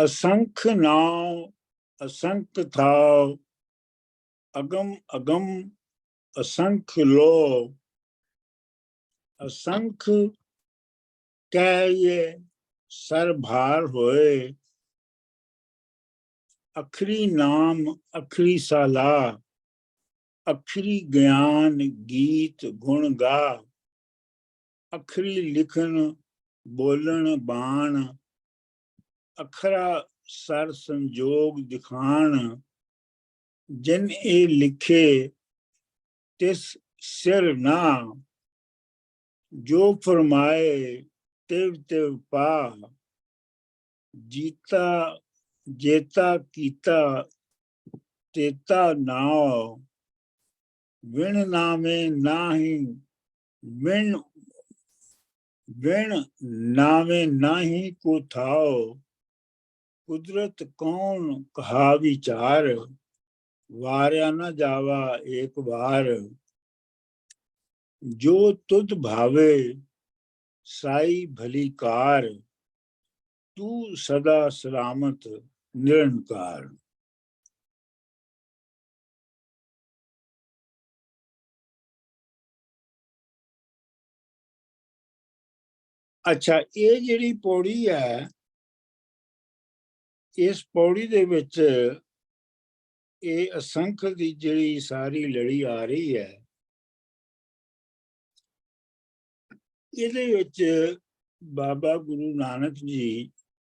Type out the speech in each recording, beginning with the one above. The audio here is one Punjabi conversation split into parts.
असंख्य नाम असंख्य थाव, अगम अगम असंख्य लो, असंख्य कह ये सर भार होए, अखरी नाम अखरी साला, अखरी ज्ञान गीत गुण गा, अखरी लिखन बोलन बाण, अखरा सर संजोग दिखान, जिन ए लिखे तिस सिर ना, जो फरमाए तिव तिव पा, जीता जेता कीता तेता नाव, विण नामे नाही विण विण नामे नाही को थाओ, कुदरत कौन कहा विचार, वार्या न जावा एक बार, जो तुद भावे साई भली कार, तू सदा सलामत निरंकार। अच्छा, ये जिहड़ी पौड़ी है, इस पौड़ी दे विच ये असंख दी जिहड़ी सारी लड़ी आ रही है, इहदे विच बाबा गुरु नानक जी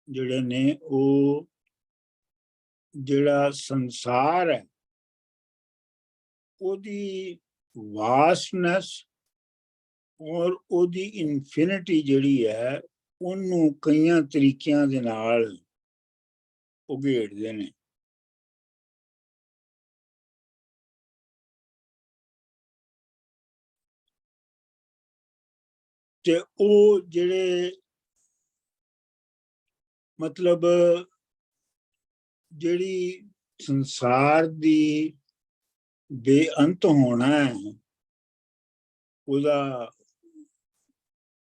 जिहड़े ने वो जिहड़ा संसार है ओदी वास्टनेस और ओदी इनफिनिटी जिहड़ी है ਉਹਨੂੰ ਕਈਆਂ ਤਰੀਕਿਆਂ ਦੇ ਨਾਲ ਉਘੇੜਦੇ ਨੇ। ਤੇ ਉਹ ਜਿਹੜੇ ਮਤਲਬ ਜਿਹੜੀ ਸੰਸਾਰ ਦੀ ਬੇਅੰਤ ਹੋਣਾ ਹੈ ਉਹਦਾ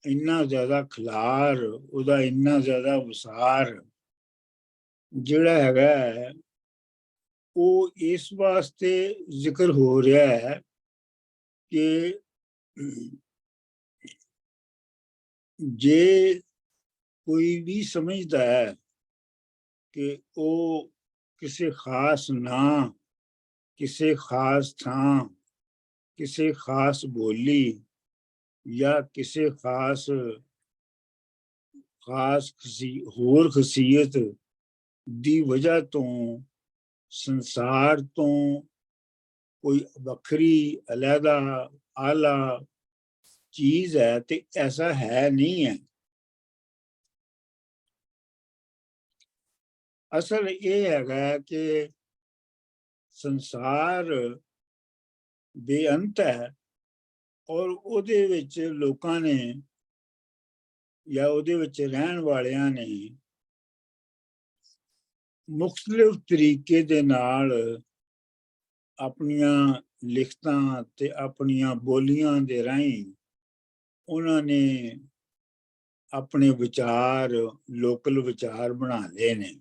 ਇੰਨਾ ਜ਼ਿਆਦਾ ਖਿਲਾਰ, ਉਹਦਾ ਇੰਨਾ ਜ਼ਿਆਦਾ ਵਿਸਾਰ ਜਿਹੜਾ ਹੈਗਾ ਉਹ ਇਸ ਵਾਸਤੇ ਜ਼ਿਕਰ ਹੋ ਰਿਹਾ ਹੈ ਕਿ ਜੇ ਕੋਈ ਵੀ ਸਮਝਦਾ ਹੈ ਕਿ ਉਹ ਕਿਸੇ ਖਾਸ ਨਾਂ, ਕਿਸੇ ਖਾਸ ਥਾਂ, ਕਿਸੇ ਖਾਸ ਬੋਲੀ ਜਾਂ ਕਿਸੇ ਖਾਸ ਹੋਰ ਖਸੀਅਤ ਦੀ ਵਜ੍ਹਾ ਤੋਂ ਸੰਸਾਰ ਤੋਂ ਕੋਈ ਵੱਖਰੀ ਅਲੱਗਾ ਆਲਾ ਚੀਜ਼ ਹੈ ਤੇ ਐਸਾ ਹੈ ਨਹੀਂ ਹੈ। ਅਸਲ ਇਹ ਹੈਗਾ ਕਿ ਸੰਸਾਰ ਬੇਅੰਤ ਹੈ ਔਰ ਉਹਦੇ ਵਿੱਚ ਲੋਕਾਂ ਨੇ ਜਾਂ ਉਹਦੇ ਵਿੱਚ ਰਹਿਣ ਵਾਲਿਆਂ ਨੇ ਮੁਖਤਲਿਫ ਤਰੀਕੇ ਦੇ ਨਾਲ ਆਪਣੀਆਂ ਲਿਖਤਾਂ ਤੇ ਆਪਣੀਆਂ ਬੋਲੀਆਂ ਦੇ ਰਾਹੀਂ ਉਹਨਾਂ ਨੇ ਆਪਣੇ ਵਿਚਾਰ, ਲੋਕਲ ਵਿਚਾਰ ਬਣਾ ਲਏ ਨੇ।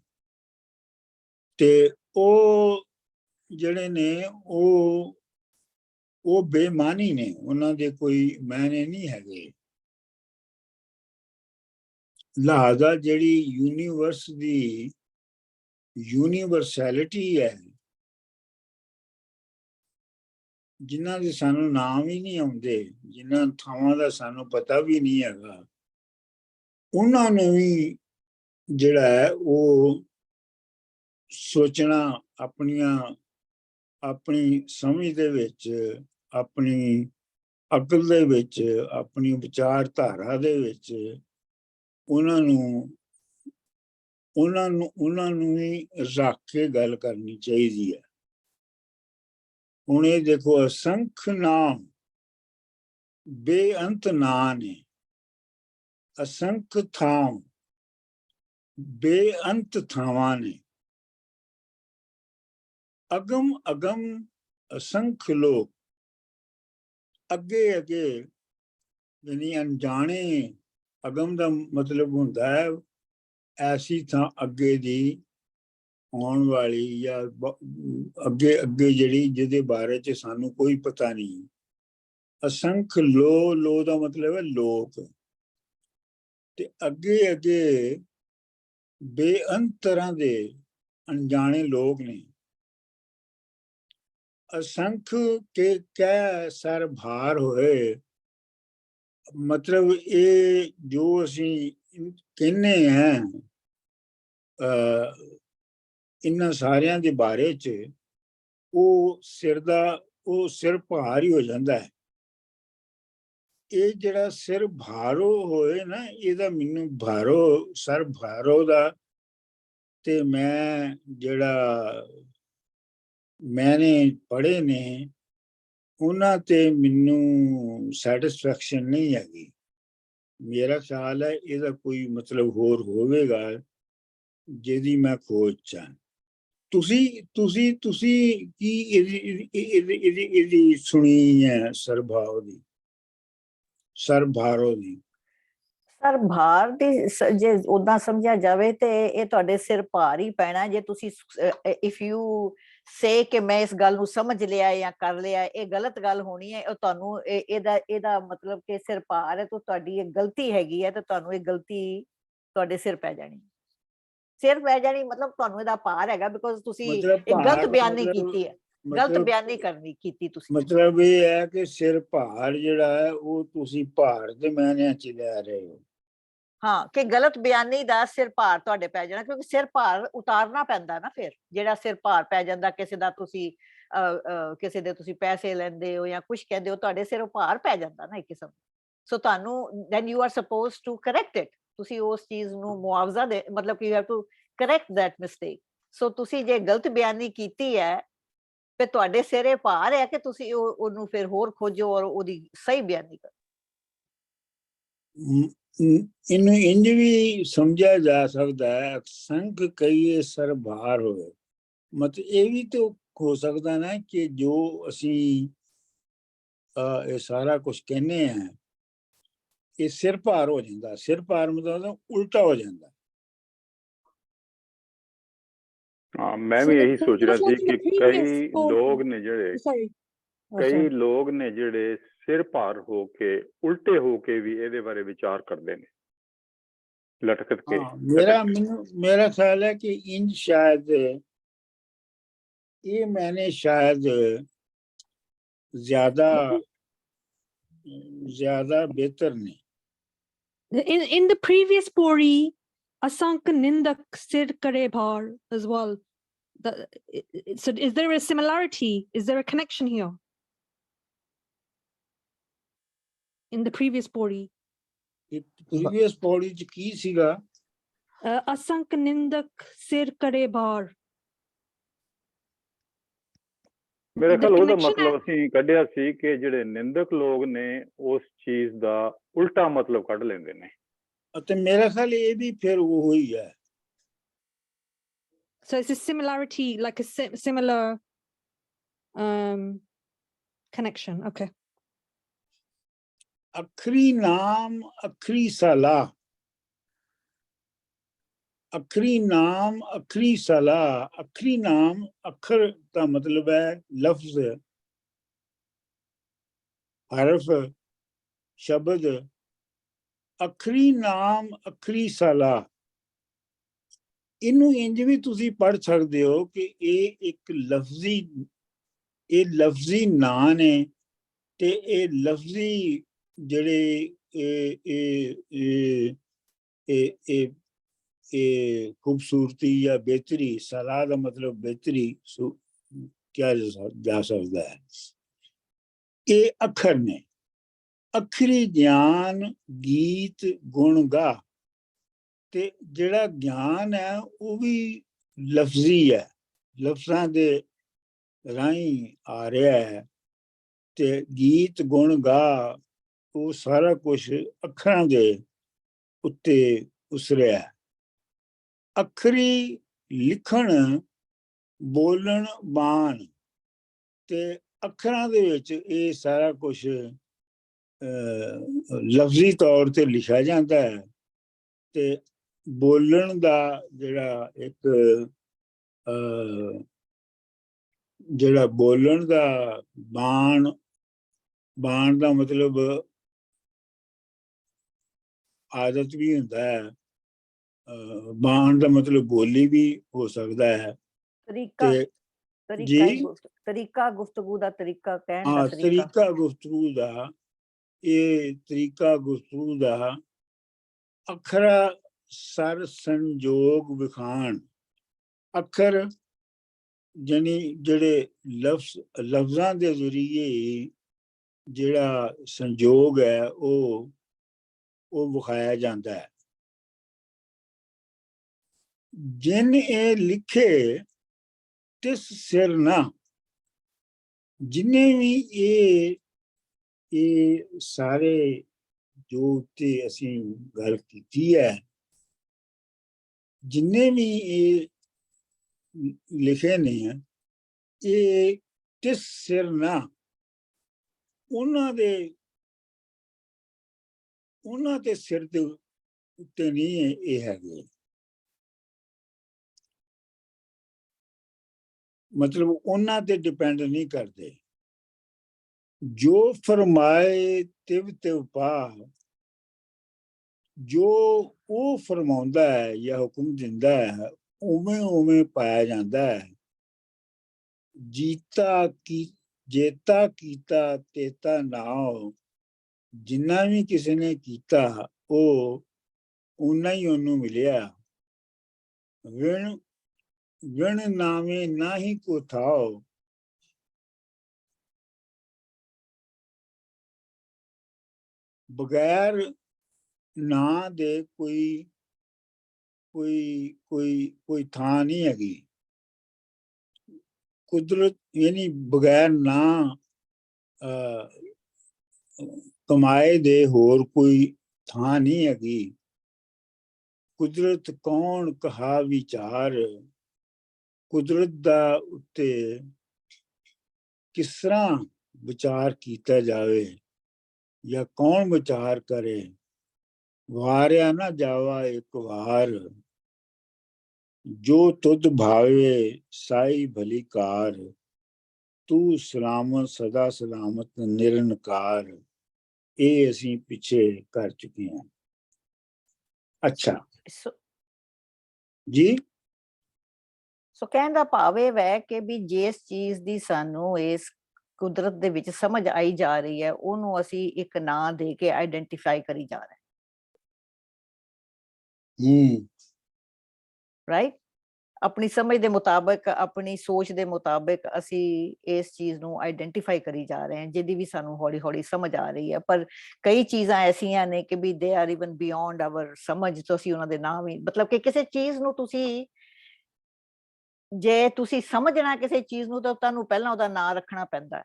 ਤੇ ਉਹ ਜਿਹੜੇ ਨੇ ਉਹ ਬੇਮਾਨੀ ਨੇ, ਉਹਨਾਂ ਦੇ ਕੋਈ ਮਾਇਨੇ ਨਹੀਂ ਹੈਗੇ। ਲਿਹਾਜ਼ਾ ਜਿਹੜੀ ਯੂਨੀਵਰਸ ਦੀ ਯੂਨੀਵਰਸੈਲਿਟੀ ਹੈ, ਜਿਨ੍ਹਾਂ ਦੇ ਸਾਨੂੰ ਨਾਮ ਹੀ ਨਹੀਂ ਆਉਂਦੇ, ਜਿਨ੍ਹਾਂ ਥਾਵਾਂ ਦਾ ਸਾਨੂੰ ਪਤਾ ਵੀ ਨਹੀਂ ਹੈਗਾ, ਉਹਨਾਂ ਨੂੰ ਵੀ ਜਿਹੜਾ ਹੈ ਉਹ ਸੋਚਣਾ, ਆਪਣੀ ਸਮਝ ਦੇ ਵਿੱਚ, ਆਪਣੀ ਅਕਲ ਦੇ ਵਿੱਚ, ਆਪਣੀ ਵਿਚਾਰਧਾਰਾ ਦੇ ਵਿੱਚ ਉਹਨਾਂ ਨੂੰ ਹੀ ਰੱਖ ਕੇ ਗੱਲ ਕਰਨੀ ਚਾਹੀਦੀ ਹੈ। ਹੁਣ ਇਹ ਦੇਖੋ, ਅਸੰਖ ਨਾਮ ਬੇਅੰਤ ਨਾਂ ਨੇ, ਅਸੰਖ ਥਾਂ ਬੇਅੰਤ ਥਾਵਾਂ ਨੇ, ਅਗਮ ਅਗਮ ਅਸੰਖ ਲੋਕ, ਅੱਗੇ ਅੱਗੇ ਯਾਨੀ ਅਣਜਾਣੇ। ਅਗਮ ਦਾ ਮਤਲਬ ਹੁੰਦਾ ਹੈ ਐਸੀ ਥਾਂ ਅੱਗੇ ਦੀ ਆਉਣ ਵਾਲੀ ਜਾਂ ਅੱਗੇ ਅੱਗੇ ਜਿਹੜੀ ਜਿਹਦੇ ਬਾਰੇ ਚ ਸਾਨੂੰ ਕੋਈ ਪਤਾ ਨਹੀਂ। ਅਸੰਖ ਲੋ, ਲੋ ਦਾ ਮਤਲਬ ਹੈ ਲੋਕ, ਤੇ ਅੱਗੇ ਅੱਗੇ ਬੇਅੰਤ ਤਰ੍ਹਾਂ ਦੇ ਅਣਜਾਣੇ ਲੋਕ ਨੇ। ਅਸੰਖ ਕੇ ਕਹਿ ਸਰ ਭਾਰ ਹੋਏ, ਮਤਲਬ ਇਹ ਜੋ ਅਸੀਂ ਕਹਿੰਦੇ ਹਾਂ ਇਹਨਾਂ ਸਾਰਿਆਂ ਦੇ ਬਾਰੇ ਚ, ਉਹ ਸਿਰ ਭਾਰ ਹੀ ਹੋ ਜਾਂਦਾ ਹੈ। ਇਹ ਜਿਹੜਾ ਸਿਰ ਭਾਰੋ ਹੋਏ ਨਾ, ਇਹਦਾ ਮੈਨੂੰ ਸਰ ਭਾਰੋ ਦਾ ਤੇ ਮੈਂ ਜਿਹੜਾ ਮੈਨੇ ਪੜ੍ਹੇ ਨੇ ਉਹਨਾਂ ਤੇ ਮੈਨੂੰ ਸੈਟਿਸਫੈਕਸ਼ਨ ਨਹੀਂ ਹੈਗੀ। ਮੇਰਾ ਖਿਆਲ ਹੈ ਇਹਦਾ ਕੋਈ ਮਤਲਬ ਹੋਰ ਹੋਵੇਗਾ ਜਿਹਦੀ ਮੈਂ ਖੋਜ ਚਾਂ। ਤੁਸੀਂ ਕੀ ਇਹਦੀ ਸੁਣੀ ਹੈ ਸਰਭਾਵ ਦੀ, ਸਰਭਾਰੋ ਦੀ? ਸਰ ਭਾਰ ਦੀ ਜੇ ਉਦਾਂ ਸਮਝਿਆ ਜਾਵੇ ਤੇ ਇਹ ਤੁਹਾਡੇ ਸਿਰ ਭਾਰ ਹੀ ਪੈਣਾ ਜੇ ਤੁਸੀਂ ਇਫ ਯੂ ਸੇ ਕਿ ਮੈਂ ਇਸ ਗੱਲ ਨੂੰ ਸਮਝ ਲਿਆ ਜਾਂ ਕਰ ਲਿਆ, ਇਹ ਗਲਤ ਗੱਲ ਹੋਣੀ ਹੈ। ਤੁਹਾਨੂੰ ਇਹਦਾ ਮਤਲਬ ਕਿ ਸਿਰ ਭਾਰ ਹੈ ਤਾਂ ਤੁਹਾਡੀ ਇਹ ਗਲਤੀ ਹੈਗੀ ਹੈ, ਤੇ ਤੁਹਾਨੂੰ ਇਹ ਗਲਤੀ ਤੁਹਾਡੇ ਸਿਰ ਪੈ ਜਾਣੀ। ਸਿਰ ਪੈ ਜਾਣੀ ਮਤਲਬ ਤੁਹਾਨੂੰ ਇਹਦਾ ਭਾਰ ਹੈਗਾ, ਬਿਕੋਜ਼ ਤੁਸੀਂ ਇਹ ਗਲਤ ਬਿਆਨੀ ਕੀਤੀ ਹੈ, ਗਲਤ ਬਿਆਨੀ ਕੀਤੀ ਤੁਸੀਂ। ਮਤਲਬ ਇਹ ਹੈ ਕਿ ਸਿਰ ਭਾਰ ਜਿਹੜਾ ਹੈ ਉਹ ਤੁਸੀਂ ਭਾਰ ਦੇ ਮਾਇਨਿਆਂ ਚ ਲੈ ਰਹੇ ਹੋ। ਹਾਂ, ਕਿ ਗਲਤ ਬਿਆਨੀ ਦਾ ਸਿਰ ਭਾਰ ਤੁਹਾਡੇ ਪੈ ਜਾਣਾ, ਕਿਉਂਕਿ ਸਿਰ ਭਾਰ ਉਤਾਰਨਾ ਪੈਂਦਾ ਨਾ। ਫਿਰ ਜਿਹੜਾ ਸਿਰ ਭਾਰ ਪੈ ਜਾਂਦਾ ਕਿਸੇ ਦਾ, ਤੁਸੀਂ ਕਿਸੇ ਦੇ ਤੁਸੀਂ ਪੈਸੇ ਲੈਂਦੇ ਹੋ ਜਾਂ ਕੁਝ ਕਹਿੰਦੇ ਹੋ, ਤੁਹਾਡੇ ਸਿਰ ਭਾਰ ਪੈ ਜਾਂਦਾ ਨਾ ਇੱਕ ਕਿਸਮ। ਸੋ ਤੁਹਾਨੂੰ then you are supposed to correct it. ਤੁਸੀਂ ਉਸ ਚੀਜ਼ ਨੂੰ ਮੁਆਵਜ਼ਾ ਦੇ, ਮਤਲਬ ਕਿ you have to correct that mistake. So ਤੁਸੀਂ ਜੇ ਗਲਤ ਬਿਆਨੀ ਕੀਤੀ ਹੈ ਤੇ ਤੁਹਾਡੇ ਸਿਰੇ ਭਾਰ ਹੈ ਕਿ ਤੁਸੀਂ ਉਹਨੂੰ ਫਿਰ ਹੋਰ ਖੋਜੋ ਔਰ ਉਹਦੀ ਸਹੀ ਬਿਆਨੀ ਕਰੋ। ਇਹਨੂੰ ਇੰਜ ਵੀ ਸਮਝਿਆ ਜਾ ਸਕਦਾ ਹੈ, ਸੰਖ ਕਹੀਏ ਸਰ ਭਾਰ ਹੋਵੇ, ਮਤਲਬ ਇਹ ਵੀ ਤਾਂ ਹੋ ਸਕਦਾ ਨਾ ਕਿ ਜੋ ਅਸੀਂ ਇਹ ਸਾਰਾ ਕੁਝ ਕਹਿੰਦੇ ਆ ਇਹ ਸਿਰ ਭਾਰ ਹੋ ਜਾਂਦਾ। ਸਿਰ ਭਾਰ ਮਤਲਬ ਉਲਟਾ ਹੋ ਜਾਂਦਾ। ਹਾਂ, ਮੈਂ ਵੀ ਇਹੀ ਸੋਚ ਰਿਹਾ ਸੀ ਕਿ ਕਈ ਲੋਕ ਨੇ ਜਿਹੜੇ ਸਿਰ ਭਾਰ ਹੋ ਕੇ ਉਲਟੇ ਹੋ ਕੇ ਵੀ ਇਹਦੇ ਬਾਰੇ ਵਿਚਾਰ ਕਰਦੇ ਨੇ, ਲਟਕ ਕੇ। ਮੇਰਾ ਖਿਆਲ ਹੈ ਕਿ ਇੰਜ ਸ਼ਾਇਦ ਇਹ ਮੈंने शायद ज्यादा बेहतर नहीं। In the previous pori, asank nindak sir kare bhar as well. So is there a similarity? Is there a connection here? In the previous pori. Previous pori ch ki siga? Asank nindak sir kare bhar. ਮੇਰੇ ਖਿਆਲ ਉਹਦਾ ਮਤਲਬ ਅਸੀਂ ਕੱਢਿਆ ਸੀ ਕਿ ਜਿਹੜੇ ਨਿੰਦਕ ਲੋਕ ਨੇ ਉਸ ਚੀਜ਼ ਦਾ ਉਲਟਾ ਮਤਲਬ ਕੱਢ ਲੈਂਦੇ ਨੇ, ਅਤੇ ਮੇਰਾ ਖਿਆਲ ਇਹ ਵੀ ਫਿਰ ਉਹ ਹੀ ਹੈ। So it's a similarity, like a similar connection. Okay. ਅਖਰੀ ਨਾਮ ਅਖਰੀ ਸਲਾਹ, ਅਖਰੀ ਨਾਮ ਅਖਰੀ ਸਲਾਹ। ਅਖਰੀ ਨਾਮ, ਅੱਖਰ ਦਾ ਮਤਲਬ ਹੈ ਲਫ਼ਜ਼, ਹਰਫ, ਸ਼ਬਦ। ਅਖਰੀ ਨਾਮ ਅਖਰੀ ਸਲਾਹ, ਇਹਨੂੰ ਇੰਜ ਵੀ ਤੁਸੀਂ ਪੜ੍ਹ ਸਕਦੇ ਹੋ ਕਿ ਇਹ ਇੱਕ ਲਫ਼ਜ਼ੀ ਨਾਂ ਨੇ, ਤੇ ਇਹ ਲਫ਼ਜ਼ੀ ਜਿਹੜੇ ਇਹ ਖੂਬਸੂਰਤੀ ਜਾਂ ਬਿਹਤਰੀ, ਸਲਾਹ ਦਾ ਮਤਲਬ ਬਿਹਤਰੀ ਕਿਹਾ ਜਾ ਸਕਦਾ ਹੈ। ਇਹ ਅੱਖਰ ਨੇ। ਅੱਖਰੀ ਗਿਆਨ ਗੀਤ ਗੁਣ ਗਾ, ਤੇ ਜਿਹੜਾ ਗਿਆਨ ਹੈ ਉਹ ਵੀ ਲਫ਼ਜ਼ੀ ਹੈ, ਲਫ਼ਜ਼ਾਂ ਦੇ ਰਾਹੀਂ ਆ ਰਿਹਾ ਹੈ, ਤੇ ਗੀਤ ਗੁਣ ਗਾ ਉਹ ਸਾਰਾ ਕੁਝ ਅੱਖਰਾਂ ਦੇ ਉੱਤੇ ਉਸਰਿਆ। ਅੱਖਰੀ ਲਿਖਣ ਬੋਲਣ ਬਾਣ, ਤੇ ਅੱਖਰਾਂ ਦੇ ਵਿੱਚ ਇਹ ਸਾਰਾ ਕੁਝ ਲਫ਼ਜ਼ੀ ਤੌਰ ਤੇ ਲਿਖਿਆ ਜਾਂਦਾ ਹੈ, ਤੇ ਬੋਲਣ ਦਾ ਜਿਹੜਾ ਇੱਕ ਜਿਹੜਾ ਬੋਲਣ ਦਾ ਬਾਣ ਦਾ ਮਤਲਬ ਆਦਤ ਵੀ ਹੁੰਦਾ ਹੈ, ਬਾਣ ਦਾ ਮਤਲਬ ਬੋਲੀ ਵੀ ਹੋ ਸਕਦਾ ਹੈ। ਤਰੀਕਾ ਤੇ ਤਰੀਕਾ ਜੀ ਤਰੀਕਾ ਗੁਫ਼ਤਗੂ ਦਾ ਤਰੀਕਾ, ਕਹਿਣ ਦਾ ਹਾਂ, ਤਰੀਕਾ। ਤਰੀਕਾ ਗੁਫ਼ਤਗੂ ਦਾ, ਇਹ ਤਰੀਕਾ ਗੁਫ਼ਤਗੂ ਦਾ ਅੱਖਰਾ ਸਰ ਸੰਜੋਗ ਵਿਖਾਣ। ਅੱਖਰ ਜਾਨੀ ਜਿਹੜੇ ਲਫ਼ਜ਼ਾਂ ਦੇ ਜ਼ਰੀਏ ਜਿਹੜਾ ਸੰਜੋਗ ਹੈ ਉਹ ਵਿਖਾਇਆ ਜਾਂਦਾ ਹੈ। ਜਿਨ ਇਹ ਲਿਖੇ ਤਿਸ ਸਿਰ ਨਾ, ਜਿਨੇ ਵੀ ਇਹ ਸਾਰੇ ਜੋ ਤੇ ਅਸੀਂ ਗੱਲ ਕੀਤੀ ਹੈ, ਜਿੰਨੇ ਵੀ ਇਹ ਲਿਖੇ ਨੇ, ਇਹ ਤਿਸ ਸਿਰ ਨਾ, ਉਹਨਾਂ ਦੇ ਸਿਰ ਦੇ ਉੱਤੇ ਨਹੀਂ ਇਹ ਹੈਗੇ। ਮਤਲਬ ਉਹਨਾਂ ਤੇ ਡਿਪੈਂਡ ਨਹੀਂ ਕਰਦੇ। ਜੋ ਫਰਮਾਏ ਤਿਵ ਤਿਵ ਪਾ, ਜੋ ਉਹ ਫਰਮਾਉਂਦਾ ਹੈ ਜਾਂ ਹੁਕਮ ਦਿੰਦਾ ਹੈ ਉਵੇਂ ਉਵੇਂ ਪਾਇਆ ਜਾਂਦਾ ਹੈ। ਜੇਤਾ ਕੀਤਾ ਤੇਤਾ ਨਾਉ, ਜਿੰਨਾ ਵੀ ਕਿਸੇ ਨੇ ਕੀਤਾ ਉਹ ਉਨਾ ਹੀ ਉਹਨੂੰ ਮਿਲਿਆ। ਵਿਣ ਨਾਵੇਂ ਨਾ ਹੀ ਕੋ ਥਾਉ, ਬਗੈਰ ਨਾਂ ਦੇ ਕੋਈ ਥਾਂ ਨਹੀਂ ਹੈਗੀ। ਕੁਦਰਤ ਯਾਨੀ ਬਗੈਰ ਨਾਂ ਕਮਾਏ ਦੇ ਹੋਰ ਕੋਈ ਥਾਂ ਨਹੀਂ ਹੈਗੀ। ਕੁਦਰਤ ਕੌਣ ਕਹਾ ਵਿਚਾਰ, ਕੁਦਰਤ ਦਾ ਉੱਤੇ ਕਿਸ ਤਰ੍ਹਾਂ ਵਿਚਾਰ ਕੀਤਾ ਜਾਵੇ ਜਾਂ ਕੌਣ ਵਿਚਾਰ ਕਰੇ। ਵਾਰਿਆ ਨਾ ਜਾਵਾ ਇੱਕ ਵਾਰ, ਜੋ ਤੁਧ ਭਾਵੇ ਸਾਈ ਭਲੀ ਕਾਰ, ਤੂੰ ਸਲਾਮਤ ਸਦਾ ਸਲਾਮਤ ਨਿਰੰਕਾਰ। ਇਹ ਅਸੀਂ ਪਿੱਛੇ ਕਰ ਚੁੱਕੇ ਹਾਂ। ਅੱਛਾ ਜੀ, ਸੋ ਕਹਿਣ ਦਾ ਭਾਵ ਇਹ ਹੈ ਕਿ ਵੀ ਜਿਸ ਚੀਜ਼ ਦੀ ਸਾਨੂੰ ਇਸ ਕੁਦਰਤ ਦੇ ਵਿੱਚ ਸਮਝ ਆਈ ਜਾ ਰਹੀ ਹੈ, ਉਹਨੂੰ ਅਸੀਂ ਇੱਕ ਨਾਂ ਦੇ ਕੇ ਆਈਡੈਂਟੀਫਾਈ ਕਰੀ ਜਾ ਰਹੇ ਹਾਂ। ਰਾਈਟ, ਆਪਣੀ ਸਮਝ ਦੇ ਮੁਤਾਬਕ, ਆਪਣੀ ਸੋਚ ਦੇ ਮੁਤਾਬਕ ਅਸੀਂ ਇਸ ਚੀਜ਼ ਨੂੰ ਆਈਡੈਂਟੀਫਾਈ ਕਰੀ ਜਾ ਰਹੇ ਹਾਂ, ਜਿਹਦੀ ਵੀ ਸਾਨੂੰ ਹੌਲੀ ਹੌਲੀ ਸਮਝ ਆ ਰਹੀ ਹੈ। ਪਰ ਕਈ ਚੀਜ਼ਾਂ ਐਸੀਆਂ ਨੇ ਕਿ ਵੀ they are even beyond hour ਸਮਝ, ਤੋਂ ਅਸੀਂ ਉਹਨਾਂ ਦੇ ਨਾਮ ਹੀ, ਮਤਲਬ ਕਿ ਕਿਸੇ ਚੀਜ਼ ਨੂੰ ਤੁਸੀਂ ਜੇ ਤੁਸੀਂ ਸਮਝਣਾ ਕਿਸੇ ਚੀਜ਼ ਨੂੰ ਤਾਂ ਤੁਹਾਨੂੰ ਪਹਿਲਾਂ ਉਹਦਾ ਨਾਂ ਰੱਖਣਾ ਪੈਂਦਾ।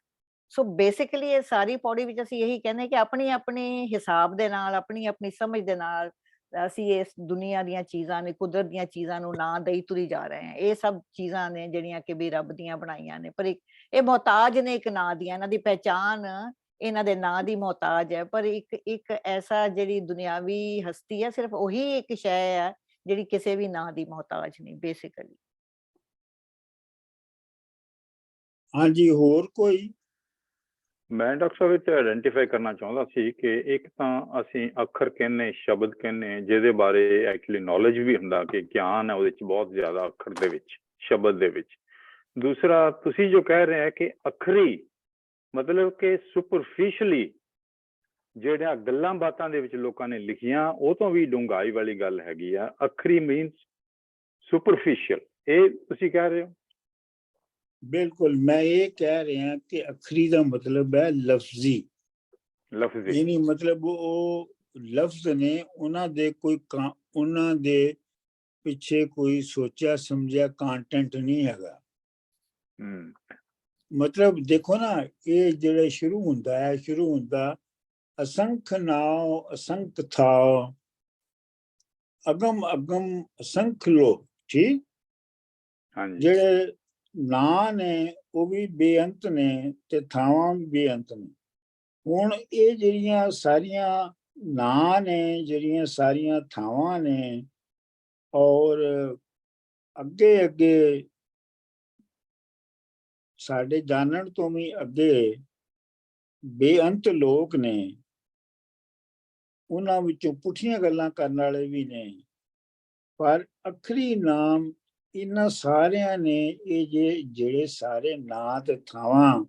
ਸੋ ਬੇਸਿਕਲੀ ਇਹ ਸਾਰੀ ਪੌੜੀ ਵਿੱਚ ਅਸੀਂ ਇਹੀ ਕਹਿੰਦੇ ਕਿ ਆਪਣੀ ਆਪਣੇ ਹਿਸਾਬ ਦੇ ਨਾਲ, ਆਪਣੀ ਆਪਣੀ ਸਮਝ ਦੇ ਨਾਲ ਅਸੀਂ ਇਸ ਦੁਨੀਆ ਦੀਆਂ ਚੀਜ਼ਾਂ ਨੇ, ਕੁਦਰਤ ਦੀਆਂ ਚੀਜ਼ਾਂ ਨੂੰ ਨਾਂ ਦੇਈ ਤੁਰੀ ਜਾ ਰਹੇ ਹਾਂ। ਇਹ ਸਭ ਚੀਜ਼ਾਂ ਨੇ ਜਿਹੜੀਆਂ ਕਿ ਵੀ ਰੱਬ ਦੀਆਂ ਬਣਾਈਆਂ ਨੇ, ਪਰ ਇਹ ਮੁਹਤਾਜ ਨੇ ਇੱਕ ਨਾਂ ਦੀਆਂ। ਇਹਨਾਂ ਦੀ ਪਹਿਚਾਨ ਇਹਨਾਂ ਦੇ ਨਾਂ ਦੀ ਮੁਹਤਾਜ ਹੈ। ਪਰ ਇੱਕ ਐਸਾ ਜਿਹੜੀ ਦੁਨਿਆਵੀ ਹਸਤੀ ਹੈ, ਸਿਰਫ ਉਹੀ ਇੱਕ ਸ਼ੈ ਹੈ ਜਿਹੜੀ ਕਿਸੇ ਵੀ ਨਾਂ ਦੀ ਮੁਹਤਾਜ ਨਹੀਂ ਬੇਸਿਕਲੀ। ਹਾਂਜੀ, ਹੋਰ ਕੋਈ? ਮੈਂ ਡਾਕਟਰ ਸਾਹਿਬ ਇੱਥੇ ਆਇਡੈਂਟੀਫਾਈ ਕਰਨਾ ਚਾਹੁੰਦਾ ਸੀ ਕਿ ਇੱਕ ਤਾਂ ਅਸੀਂ ਅੱਖਰ ਕਹਿੰਦੇ, ਸ਼ਬਦ ਕਹਿੰਦੇ, ਜਿਹਦੇ ਬਾਰੇ ਐਕਚੁਅਲੀ ਨੌਲੇਜ ਵੀ ਹੁੰਦਾ ਕਿ ਗਿਆਨ ਹੈ ਉਹਦੇ 'ਚ ਬਹੁਤ ਜ਼ਿਆਦਾ ਅੱਖਰ ਦੇ ਵਿੱਚ, ਸ਼ਬਦ ਦੇ ਵਿੱਚ। ਦੂਸਰਾ ਤੁਸੀਂ ਜੋ ਕਹਿ ਰਹੇ ਹੈ ਕਿ ਅੱਖਰੀ ਮਤਲਬ ਕਿ ਸੁਪਰਫਿਸ਼ਲੀ ਜਿਹੜੀਆਂ ਗੱਲਾਂ ਬਾਤਾਂ ਦੇ ਵਿੱਚ ਲੋਕਾਂ ਨੇ ਲਿਖੀਆਂ, ਉਹ ਤੋਂ ਵੀ ਡੂੰਘਾਈ ਵਾਲੀ ਗੱਲ ਹੈਗੀ ਆ। ਅੱਖਰੀ ਮੀਨਸ ਸੁਪਰਫਿਸ਼ੀਅਲ, ਇਹ ਤੁਸੀਂ ਕਹਿ ਰਹੇ ਹੋ? ਬਿਲਕੁਲ, ਮੈਂ ਇਹ ਕਹਿ ਰਿਹਾ ਕਿ ਅੱਖਰੀ ਦਾ ਮਤਲਬ ਹੈ ਲਫ਼ਜ਼ੀ। ਯਾਨੀ ਮਤਲਬ ਉਹ ਲਫ਼ਜ਼ ਨੇ, ਉਹਨਾਂ ਦੇ ਪਿੱਛੇ ਕੋਈ ਸੋਚਿਆ ਸਮਝਿਆ ਕੰਟੈਂਟ ਨਹੀਂ ਹੈਗਾ। ਮਤਲਬ ਦੇਖੋ ਨਾ, ਇਹ ਜਿਹੜਾ ਸ਼ੁਰੂ ਹੁੰਦਾ ਅਸੰਖ ਨਾਉ ਅਸੰਖ ਥਾਉ, ਅਗਮ ਅਗਮ ਅਸੰਖ ਲੋ। ਠੀਕ, ਜਿਹੜੇ ਨਾਂ ਨੇ ਉਹ ਵੀ ਬੇਅੰਤ ਨੇ ਤੇ ਥਾਵਾਂ ਵੀ ਬੇਅੰਤ ਨੇ। ਹੁਣ ਇਹ ਜਿਹੜੀਆਂ ਸਾਰੀਆਂ ਨਾਂ ਨੇ, ਜਿਹੜੀਆਂ ਸਾਰੀਆਂ ਥਾਵਾਂ ਨੇ, ਔਰ ਅੱਗੇ ਅੱਗੇ ਸਾਡੇ ਜਾਣਨ ਤੋਂ ਵੀ ਅੱਗੇ ਬੇਅੰਤ ਲੋਕ ਨੇ, ਉਹਨਾਂ ਵਿੱਚੋਂ ਪੁੱਠੀਆਂ ਗੱਲਾਂ ਕਰਨ ਵਾਲੇ ਵੀ ਨੇ, ਪਰ ਅਖਰੀ ਨਾਮ ਇਹਨਾਂ ਸਾਰਿਆਂ ਨੇ ਇਹ ਜਿਹੜੇ ਸਾਰੇ ਨਾਂ ਤੇ ਥਾਵਾਂ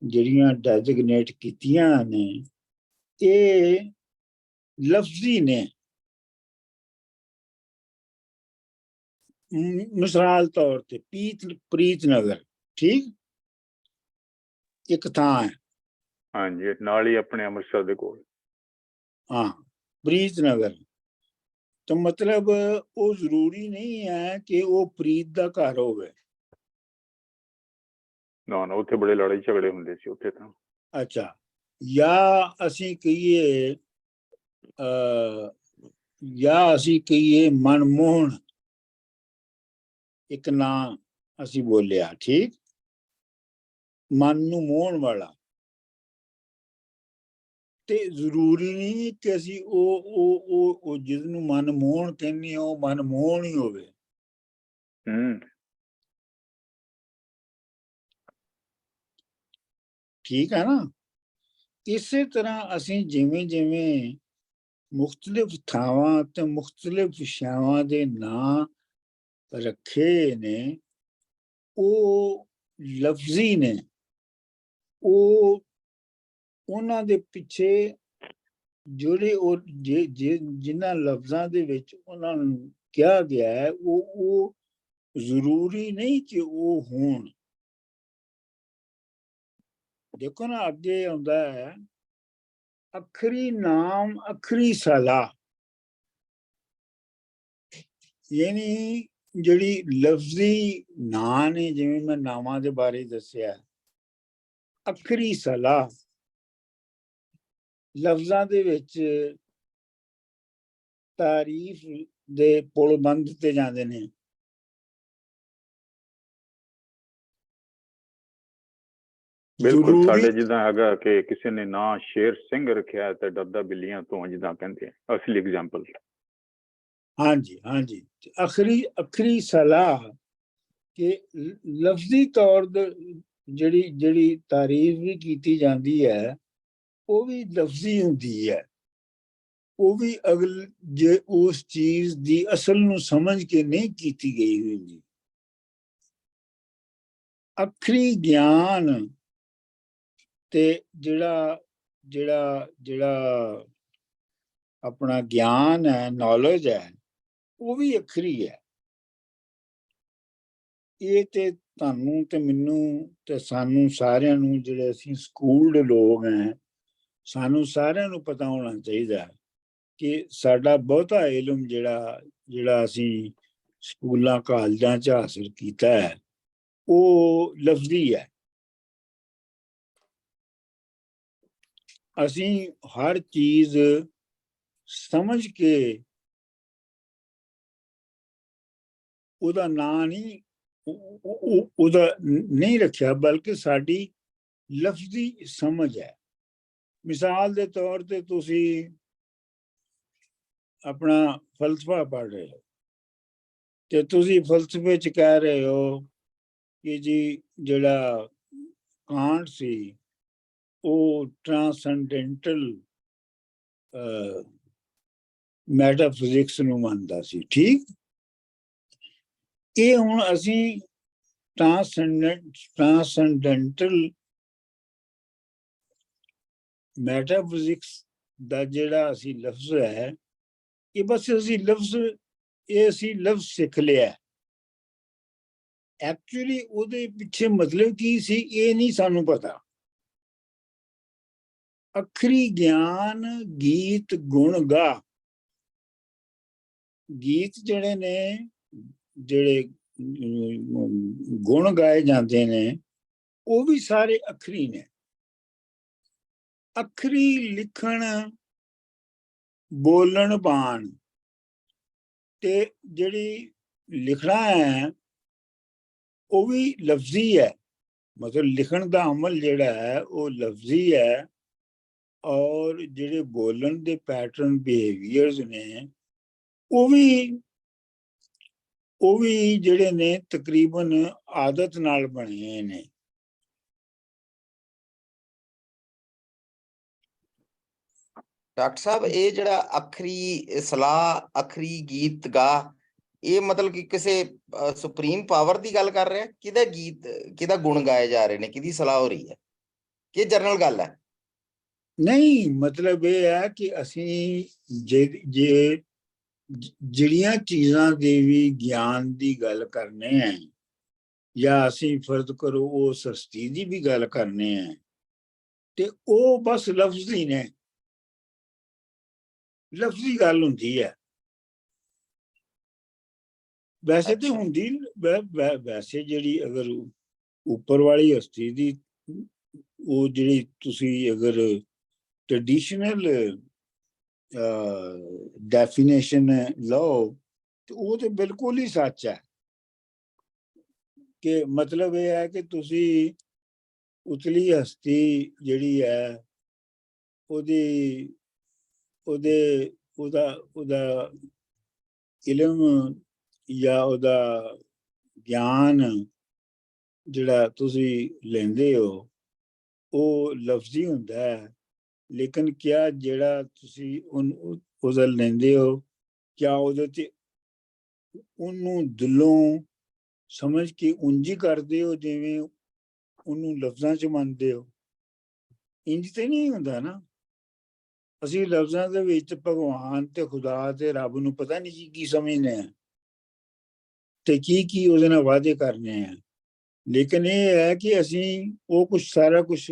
ਜਿਹੜੀਆਂ ਡੈਜ਼ਿਗਨੇਟ ਕੀਤੀਆਂ ਨੇ, ਇਹ ਲਫ਼ਜ਼ੀ ਨੇ। ਮਿਸਾਲ ਤੌਰ ਤੇ ਪ੍ਰੀਤ ਨਗਰ, ਠੀਕ, ਇੱਕ ਥਾਂ ਹੈ। ਹਾਂਜੀ, ਨਾਲ ਹੀ ਆਪਣੇ ਅੰਮ੍ਰਿਤਸਰ ਦੇ ਕੋਲ। ਹਾਂ, ਪ੍ਰੀਤ ਨਗਰ, ਤਾਂ ਮਤਲਬ ਉਹ ਜ਼ਰੂਰੀ ਨਹੀਂ ਹੈ ਕਿ ਉਹ ਪ੍ਰੀਤ ਦਾ ਘਰ ਹੋਵੇ। ਨਾ ਨਾ, ਉੱਥੇ ਬੜੇ ਲੜਾਈ ਝਗੜੇ ਹੁੰਦੇ ਸੀ ਉੱਥੇ ਤਾਂ। ਅੱਛਾ, ਜਾਂ ਅਸੀਂ ਕਹੀਏ ਮਨਮੋਹਨ, ਇੱਕ ਨਾਂ ਅਸੀਂ ਬੋਲਿਆ, ਠੀਕ, ਮਨ ਨੂੰ ਮੋਹਣ ਵਾਲਾ, ਤੇ ਜ਼ਰੂਰੀ ਨਹੀਂ ਕਿ ਅਸੀਂ ਉਹ ਜਿਸ ਨੂੰ ਮਨ ਮੋਹਣ ਕਹਿੰਦੇ ਆ ਉਹ ਮਨ ਮੋਹਣ ਹੀ ਹੋਵੇ। ਠੀਕ ਹੈ ਨਾ। ਇਸੇ ਤਰ੍ਹਾਂ ਅਸੀਂ ਜਿਵੇਂ ਜਿਵੇਂ ਮੁਖਤਲਿਫ ਥਾਵਾਂ ਤੇ ਮੁਖਤਲਿਫ ਵਿਸ਼ਿਆਵਾਂ ਦੇ ਨਾਂ ਰੱਖੇ ਨੇ, ਉਹ ਲਫ਼ਜ਼ੀ ਨੇ, ਉਹ ਉਹਨਾਂ ਦੇ ਪਿੱਛੇ ਜਿਹੜੇ ਉਹ ਜਿਨ੍ਹਾਂ ਲਫ਼ਜ਼ਾਂ ਦੇ ਵਿੱਚ ਉਹਨਾਂ ਨੂੰ ਕਿਹਾ ਗਿਆ ਹੈ, ਉਹ ਜ਼ਰੂਰੀ ਨਹੀਂ ਕਿ ਉਹ ਹੋਣ। ਦੇਖੋ ਨਾ, ਅੱਗੇ ਆਉਂਦਾ ਹੈ ਅਖਰੀ ਨਾਮ ਅਖਰੀ ਸਲਾਹ, ਯਾਨੀ ਜਿਹੜੀ ਲਫ਼ਜ਼ੀ ਨਾਂ ਨੇ, ਜਿਵੇਂ ਮੈਂ ਨਾਵਾਂ ਦੇ ਬਾਰੇ ਦੱਸਿਆ, ਅਖਰੀ ਸਲਾਹ ਲਫ਼ਜ਼ਾਂ ਦੇ ਵਿੱਚ ਤਾਰੀਫ ਦੇ ਪੁਲ ਬੰਦ ਦਿੱਤੇ ਜਾਂਦੇ ਨੇ। ਬਿਲਕੁਲ, ਸਾਡੇ ਜਿੱਦਾਂ ਹੈਗਾ ਕਿ ਕਿਸੇ ਨੇ ਨਾਂ ਸ਼ੇਰ ਸਿੰਘ ਰੱਖਿਆ ਤੇ ਡਰਦਾ ਬਿੱਲੀਆਂ ਤੋਂ, ਜਿੱਦਾਂ ਕਹਿੰਦੇ ਆ, ਅਸਲੀ ਐਗਜ਼ਾਮਪਲ। ਹਾਂਜੀ ਹਾਂਜੀ, ਅਖਰੀ ਸਲਾਹ ਕਿ ਲਫ਼ਜ਼ੀ ਤੌਰ ਤੇ ਜਿਹੜੀ ਤਾਰੀਫ ਵੀ ਕੀਤੀ ਜਾਂਦੀ ਹੈ, ਉਹ ਵੀ ਲਫ਼ਜ਼ੀ ਹੁੰਦੀ ਹੈ, ਉਹ ਵੀ ਜੇ ਉਸ ਚੀਜ਼ ਦੀ ਅਸਲ ਨੂੰ ਸਮਝ ਕੇ ਨਹੀਂ ਕੀਤੀ ਗਈ ਹੁੰਦੀ। ਅਖਰੀ ਗਿਆਨ ਤੇ ਜਿਹੜਾ ਆਪਣਾ ਗਿਆਨ ਹੈ, ਨੌਲੇਜ ਹੈ, ਉਹ ਵੀ ਅਖਰੀ ਹੈ। ਇਹ ਤੇ ਤੁਹਾਨੂੰ ਤੇ ਮੈਨੂੰ ਤੇ ਸਾਨੂੰ ਸਾਰਿਆਂ ਨੂੰ, ਜਿਹੜੇ ਅਸੀਂ ਸਕੂਲ ਦੇ ਲੋਕ ਹੈ, ਸਾਨੂੰ ਸਾਰਿਆਂ ਨੂੰ ਪਤਾ ਹੋਣਾ ਚਾਹੀਦਾ ਕਿ ਸਾਡਾ ਬਹੁਤਾ ਇਲਮ ਜਿਹੜਾ ਅਸੀਂ ਸਕੂਲਾਂ ਕਾਲਜਾਂ 'ਚ ਹਾਸਿਲ ਕੀਤਾ ਹੈ, ਉਹ ਲਫ਼ਜ਼ੀ ਹੈ। ਅਸੀਂ ਹਰ ਚੀਜ਼ ਸਮਝ ਕੇ ਉਹਦਾ ਨਾਂ ਨਹੀਂ ਰੱਖਿਆ, ਬਲਕਿ ਸਾਡੀ ਲਫ਼ਜ਼ੀ ਸਮਝ ਹੈ। ਮਿਸਾਲ ਦੇ ਤੌਰ ਤੇ ਤੁਸੀਂ ਆਪਣਾ ਫਲਸਫਾ ਪੜ੍ਹ ਰਹੇ ਹੋ ਤੇ ਤੁਸੀਂ ਫਲਸਫੇ 'ਚ ਕਹਿ ਰਹੇ ਹੋ ਕਿ ਜੀ ਜਿਹੜਾ ਕਾਂਟ ਸੀ ਉਹ ਟ੍ਰਾਂਸੈਂਡੈਂਟਲ ਮੈਟਾਫਿਜ਼ਿਕਸ ਨੂੰ ਮੰਨਦਾ ਸੀ, ਠੀਕ। ਇਹ ਹੁਣ ਅਸੀਂ ਟ੍ਰਾਂਸੈਂਡੈਂਟਲ ਮੈਟਾਫਿਜ਼ਿਕਸ ਦਾ ਜਿਹੜਾ ਅਸੀਂ ਲਫ਼ਜ਼ ਹੈ, ਇਹ ਬਸ ਅਸੀਂ ਲਫ਼ਜ਼ ਸਿੱਖ ਲਿਆ। ਐਕਚੁਅਲੀ ਉਹਦੇ ਪਿੱਛੇ ਮਤਲਬ ਕੀ ਸੀ, ਇਹ ਨਹੀਂ ਸਾਨੂੰ ਪਤਾ। ਅਖਰੀ ਗਿਆਨ ਗੀਤ ਗੁਣ ਗਾ, ਗੀਤ ਜਿਹੜੇ ਨੇ, ਜਿਹੜੇ ਗੁਣ ਗਾਏ ਜਾਂਦੇ ਨੇ, ਉਹ ਵੀ ਸਾਰੇ ਅਖਰੀ ਨੇ। ਅਖਰੀ ਲਿਖਣ, ਬੋਲਣ, ਬਾਣ, ਤੇ ਜਿਹੜੀ ਲਿਖਣਾ ਹੈ ਉਹ ਵੀ ਲਫ਼ਜ਼ੀ ਹੈ। ਮਤਲਬ ਲਿਖਣ ਦਾ ਅਮਲ ਜਿਹੜਾ ਹੈ ਉਹ ਲਫ਼ਜ਼ੀ ਹੈ, ਔਰ ਜਿਹੜੇ ਬੋਲਣ ਦੇ ਪੈਟਰਨ, ਬਿਹੇਵੀਅਰਸ ਨੇ, ਉਹ ਵੀ ਉਹ ਵੀ ਜਿਹੜੇ ਨੇ ਤਕਰੀਬਨ ਆਦਤ ਨਾਲ ਬਣੇ ਨੇ। ਡਾਕਟਰ ਸਾਹਿਬ ਇਹ ਜਿਹੜਾ ਅਖਰੀ ਸਲਾਹ ਅਖਰੀ ਗੀਤ ਗਾ, ਇਹ ਮਤਲਬ ਕਿ ਕਿਸੇ ਸੁਪਰੀਮ ਪਾਵਰ ਦੀ ਗੱਲ ਕਰ ਰਿਹਾ? ਕਿਹਦਾ ਗੀਤ ਕਿਹਦਾ ਗੁਣ ਗਾਏ ਜਾ ਰਹੇ ਨੇ, ਕਿਹਦੀ ਸਲਾਹ ਹੋ ਰਹੀ ਹੈ ਕਿ ਜਨਰਲ ਗੱਲ ਹੈ? ਨਹੀਂ, ਮਤਲਬ ਇਹ ਹੈ ਕਿ ਅਸੀਂ ਜੇ ਜਿਹੜੀਆਂ ਚੀਜ਼ਾਂ ਦੇ ਵੀ ਗਿਆਨ ਦੀ ਗੱਲ ਕਰਨੇ ਹੈ, ਜਾਂ ਅਸੀਂ ਫਰਜ਼ ਕਰੋ ਉਹ ਸਸਤੀ ਦੀ ਵੀ ਗੱਲ ਕਰਨੇ ਹੈ, ਤੇ ਉਹ ਬਸ ਲਫ਼ਜ਼ੀ ਨੇ, ਲਫ਼ਜ਼ੀ ਗੱਲ ਹੁੰਦੀ ਹੈ। ਵੈਸੇ ਤੇ ਹੁੰਦੀ ਵੈਸੇ ਜਿਹੜੀ ਅਗਰ ਉੱਪਰ ਵਾਲੀ ਹਸਤੀ ਦੀ ਉਹ ਜਿਹੜੀ ਤੁਸੀਂ ਅਗਰ ਟ੍ਰੈਡੀਸ਼ਨਲ ਡੈਫੀਨੇਸ਼ਨ ਲਓ ਤੇ ਉਹ ਤੇ ਬਿਲਕੁਲ ਹੀ ਸੱਚ ਹੈ ਕਿ ਮਤਲਬ ਇਹ ਹੈ ਕਿ ਤੁਸੀਂ ਉਤਲੀ ਹਸਤੀ ਜਿਹੜੀ ਹੈ ਉਹਦਾ ਇਲਮ ਜਾਂ ਉਹਦਾ ਗਿਆਨ ਜਿਹੜਾ ਤੁਸੀਂ ਲੈਂਦੇ ਹੋ ਉਹ ਲਫ਼ਜ਼ੀ ਹੁੰਦਾ ਹੈ, ਲੇਕਿਨ ਕਿਆ ਜਿਹੜਾ ਤੁਸੀਂ ਉਹਦਾ ਲੈਂਦੇ ਹੋ ਕਿਆ ਉਹਦੇ ਤੇ ਉਹਨੂੰ ਦਿਲੋਂ ਸਮਝ ਕੇ ਉਂਝ ਹੀ ਕਰਦੇ ਹੋ ਜਿਵੇਂ ਉਹਨੂੰ ਲਫ਼ਜ਼ਾਂ 'ਚ ਮੰਨਦੇ ਹੋ? ਇੰਝ ਤੇ ਨਹੀਂ ਹੁੰਦਾ ਨਾ। ਅਸੀਂ ਲਫ਼ਜ਼ਾਂ ਦੇ ਵਿੱਚ ਭਗਵਾਨ ਤੇ ਖੁਦਾ ਤੇ ਰੱਬ ਨੂੰ ਪਤਾ ਨਹੀਂ ਕੀ ਸਮਝਦੇ ਆ ਤੇ ਕੀ ਉਹਦੇ ਨਾਲ ਵਾਅਦੇ ਕਰਨੇ ਆ, ਲੇਕਿਨ ਇਹ ਹੈ ਕਿ ਅਸੀਂ ਉਹ ਕੁਛ ਸਾਰਾ ਕੁਛ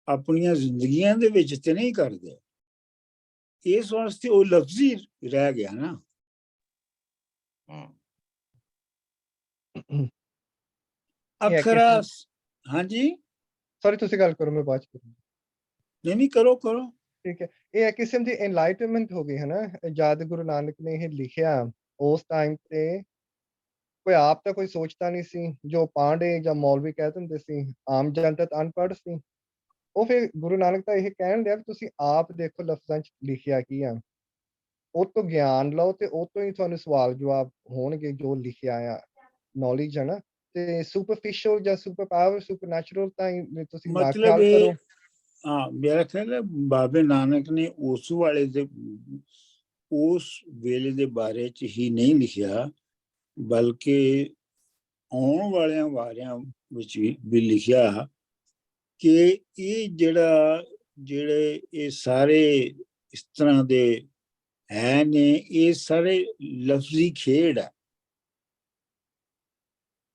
ਆਪਣੀਆਂ ਜ਼ਿੰਦਗੀਆਂ ਦੇ ਵਿੱਚ ਤੇ ਨਹੀਂ ਕਰਦੇ। ਇਸ ਵਾਸਤੇ ਉਹ ਲਫ਼ਜ਼ੀ ਰਹਿ ਗਿਆ ਨਾ। ਅਖਰਾ ਹਾਂਜੀ ਸੌਰੀ ਤੁਸੀਂ ਗੱਲ ਕਰੋ, ਮੈਂ ਬਾਅਦ ਚ ਕਰੂੰਗਾ। ਨਹੀਂ ਕਰੋ ਠੀਕ ਹੈ, ਇਹ ਇੱਕ ਕਿਸਮ ਦੀ ਐਨਲਾਈਟਨਮੈਂਟ ਹੋ ਗਈ ਹੈ ਨਾ। ਜਦ ਗੁਰੂ ਨਾਨਕ ਨੇ ਇਹ ਲਿਖਿਆ ਉਸ ਟਾਈਮ ਤੇ ਕੋਈ ਆਪ ਤਾਂ ਕੋਈ ਸੋਚਦਾ ਨਹੀਂ ਸੀ, ਜੋ ਪਾਂਡੇ ਜਾਂ ਮੌਲਵੀ ਕਹਿ ਦਿੰਦੇ ਸੀ, ਆਮ ਜਨਤਾ ਅਨਪੜ੍ਹ ਸੀ। ਉਹ ਫਿਰ ਗੁਰੂ ਨਾਨਕ ਤਾਂ ਇਹ ਕਹਿਣ ਡਿਆ ਵੀ ਤੁਸੀਂ ਆਪ ਦੇਖੋ ਲਫ਼ਜ਼ਾਂ 'ਚ ਲਿਖਿਆ ਕੀ ਆ, ਉਹ ਤੋਂ ਗਿਆਨ ਲਓ ਤੇ ਉਹ ਤੋਂ ਹੀ ਤੁਹਾਨੂੰ ਸਵਾਲ ਜਵਾਬ ਹੋਣਗੇ ਜੋ ਲਿਖਿਆ ਆ ਨੌਲੇਜ ਹੈ ਨਾ। ਤੇ ਸੁਪਰਫਿਸ਼ਲ ਜਾਂ ਸੁਪਰ ਪਾਵਰ ਸੁਪਰਨੈਚੁਰਲ ਤਾਂ ਤੁਸੀਂ ਨਾ ਮਤਲਬ ਖਿਆਲ ਕਰੋ। ਹਾਂ, ਮੇਰਾ ਖਿਆਲ ਹੈ ਬਾਬੇ ਨਾਨਕ ਨੇ ਉਸ ਵੇਲੇ ਦੇ ਬਾਰੇ 'ਚ ਹੀ ਨਹੀਂ ਲਿਖਿਆ, ਬਲਕਿ ਆਉਣ ਵਾਲਿਆਂ ਵਾਰਿਆਂ ਵਿੱਚ ਵੀ ਲਿਖਿਆ ਕਿ ਇਹ ਜਿਹੜੇ ਇਹ ਸਾਰੇ ਇਸ ਤਰ੍ਹਾਂ ਦੇ ਹੈ ਨੇ, ਇਹ ਸਾਰੇ ਲਫ਼ਜ਼ੀ ਖੇਡ ਹੈ,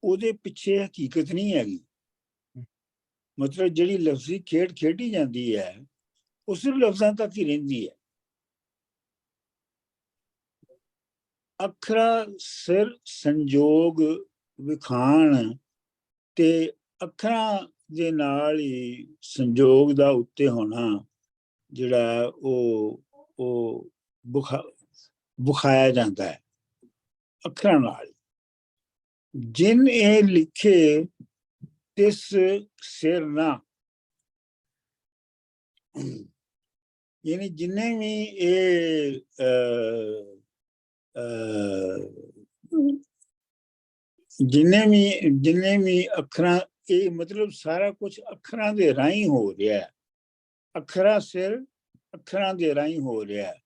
ਉਹਦੇ ਪਿੱਛੇ ਹਕੀਕਤ ਨਹੀਂ ਹੈਗੀ। ਮਤਲਬ ਜਿਹੜੀ ਲਫ਼ਜ਼ੀ ਖੇਡ ਖੇਡੀ ਜਾਂਦੀ ਹੈ ਉਹ ਸਿਰਫ ਲਫ਼ਜ਼ਾਂ ਤੱਕ ਹੀ ਰਹਿੰਦੀ ਹੈ। ਅੱਖਰਾਂ ਸਿਰ ਸੰਜੋਗ ਵਿਖਾਣ ਤੇ ਅੱਖਰਾਂ ਦੇ ਨਾਲ ਹੀ ਸੰਜੋਗ ਦਾ ਉੱਤੇ ਹੋਣਾ ਜਿਹੜਾ ਉਹ ਵਿਖਾਇਆ ਜਾਂਦਾ ਹੈ ਅੱਖਰਾਂ ਨਾਲ। ਜਿਨ ਇਹ ਲਿਖੇ ਤਿਸ ਸਿਰ ਨਾ, ਯਾਨੀ ਜਿੰਨੇ ਵੀ ਇਹ ਜਿੰਨੇ ਵੀ ਅੱਖਰਾਂ, ਇਹ ਮਤਲਬ ਸਾਰਾ ਕੁਝ ਅੱਖਰਾਂ ਦੇ ਰਾਹੀਂ ਹੋ ਰਿਹਾ ਹੈ। ਅੱਖਰਾਂ ਸਿਰ ਅੱਖਰਾਂ ਦੇ ਰਾਹੀਂ ਹੋ ਰਿਹਾ ਹੈ।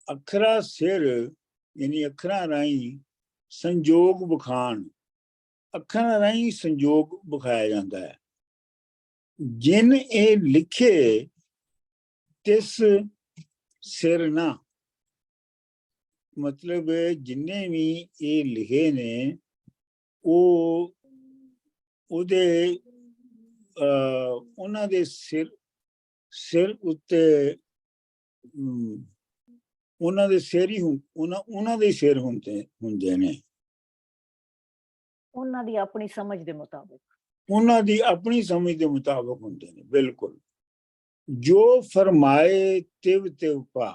ਅੱਖਰਾਂ ਸਿਰ ਯਾਨੀ ਅੱਖਰਾਂ ਰਾਹੀਂ ਸੰਜੋਗ ਵਿਖਾਣ, ਅੱਖਰਾਂ ਰਾਹੀਂ ਸੰਜੋਗ ਵਿਖਾਇਆ ਜਾਂਦਾ ਹੈ। ਜਿਨ ਇਹ ਲਿਖੇ ਤਿਸ ਸਿਰ ਨਾ, ਮਤਲਬ ਜਿੰਨੇ ਵੀ ਇਹ ਲਿਖੇ ਨੇ ਉਹਨਾਂ ਦੇ ਸਿਰ ਉੱਤੇ ਉਹਨਾਂ ਦੇ ਸਿਰ ਹੀ ਉਹਨਾਂ ਦੇ ਸਿਰ ਹੁੰਦੇ ਨੇ, ਉਹਨਾਂ ਦੀ ਆਪਣੀ ਸਮਝ ਦੇ ਮੁਤਾਬਿਕ, ਉਹਨਾਂ ਦੀ ਆਪਣੀ ਸਮਝ ਦੇ ਮੁਤਾਬਕ ਹੁੰਦੇ ਨੇ। ਬਿਲਕੁਲ, ਜੋ ਫਰਮਾਏ ਤਿਵ ਪਾ।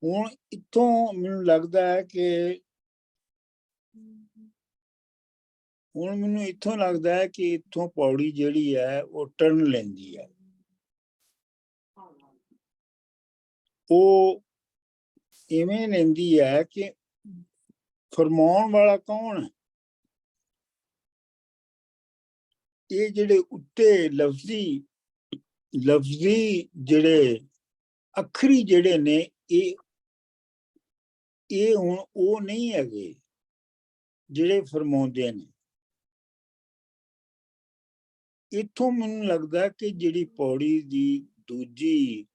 ਹੁਣ ਇੱਥੋਂ ਮੈਨੂੰ ਲੱਗਦਾ ਹੈ ਕਿ ਹੁਣ ਮੈਨੂੰ ਇੱਥੋਂ ਲੱਗਦਾ ਹੈ ਕਿ ਇੱਥੋਂ ਪੌੜੀ ਜਿਹੜੀ ਹੈ ਉਹ ਟਰਨ ਲੈਂਦੀ ਹੈ। ਉਹ ਇਵੇਂ ਲੈਂਦੀ ਹੈ ਕਿ ਫਰਮਾਉਣ ਵਾਲਾ ਕੌਣ ਹੈ? ਇਹ ਜਿਹੜੇ ਉੱਤੇ ਲਫ਼ਜ਼ੀ ਜਿਹੜੇ ਅੱਖਰੀ ਜਿਹੜੇ ਨੇ ਇਹ ਹੁਣ ਉਹ ਨਹੀਂ ਹੈਗੇ ਜਿਹੜੇ ਫਰਮਾਉਂਦੇ ਨੇ। ਇੱਥੋਂ ਮੈਨੂੰ ਲੱਗਦਾ ਕਿ ਜਿਹੜੀ ਪੌੜੀ ਦੀ ਦੂਜੀ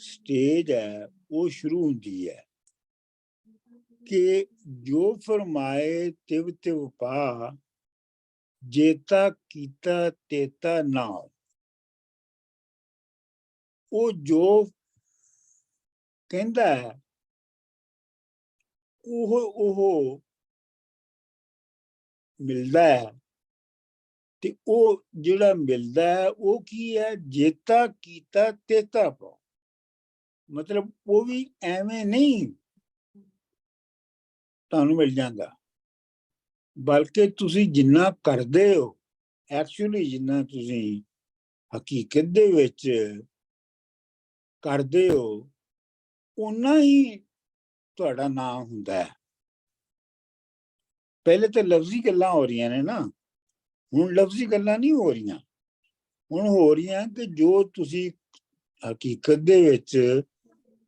ਸਟੇਜ ਹੈ ਉਹ ਸ਼ੁਰੂ ਹੁੰਦੀ ਹੈ ਕਿ ਜੋ ਫਰਮਾਏ ਤਿਵ ਤਿਵ ਪਾ, ਜੇਤਾ ਕੀਤਾ ਤੇਤਾ ਨਾਉ। ਉਹ ਜੋ ਕਹਿੰਦਾ ਹੈ ਉਹ ਮਿਲਦਾ ਹੈ। ਤੇ ਉਹ ਜਿਹੜਾ ਮਿਲਦਾ ਹੈ ਉਹ ਕੀ ਹੈ? ਜੇਤਾ ਕੀਤਾ ਤੇਤਾ ਪਾਉ। ਮਤਲਬ ਉਹ ਵੀ ਐਵੇਂ ਨਹੀਂ ਤੁਹਾਨੂੰ ਮਿਲ ਜਾਂਦਾ, ਬਲਕਿ ਤੁਸੀਂ ਜਿੰਨਾ ਕਰਦੇ ਹੋ, ਐਕਚੁਅਲੀ ਜਿੰਨਾ ਤੁਸੀਂ ਹਕੀਕਤ ਦੇ ਵਿੱਚ ਕਰਦੇ ਹੋ, ਓਨਾ ਹੀ ਤੁਹਾਡਾ ਨਾਮ ਹੁੰਦਾ ਹੈ। ਪਹਿਲੇ ਤਾਂ ਲਫ਼ਜ਼ੀ ਗੱਲਾਂ ਹੋ ਰਹੀਆਂ ਨੇ ਨਾ, ਹੁਣ ਲਫ਼ਜ਼ੀ ਗੱਲਾਂ ਨਹੀਂ ਹੋ ਰਹੀਆਂ। ਹੁਣ ਹੋ ਰਹੀਆਂ ਕਿ ਜੋ ਤੁਸੀਂ ਹਕੀਕਤ ਦੇ ਵਿੱਚ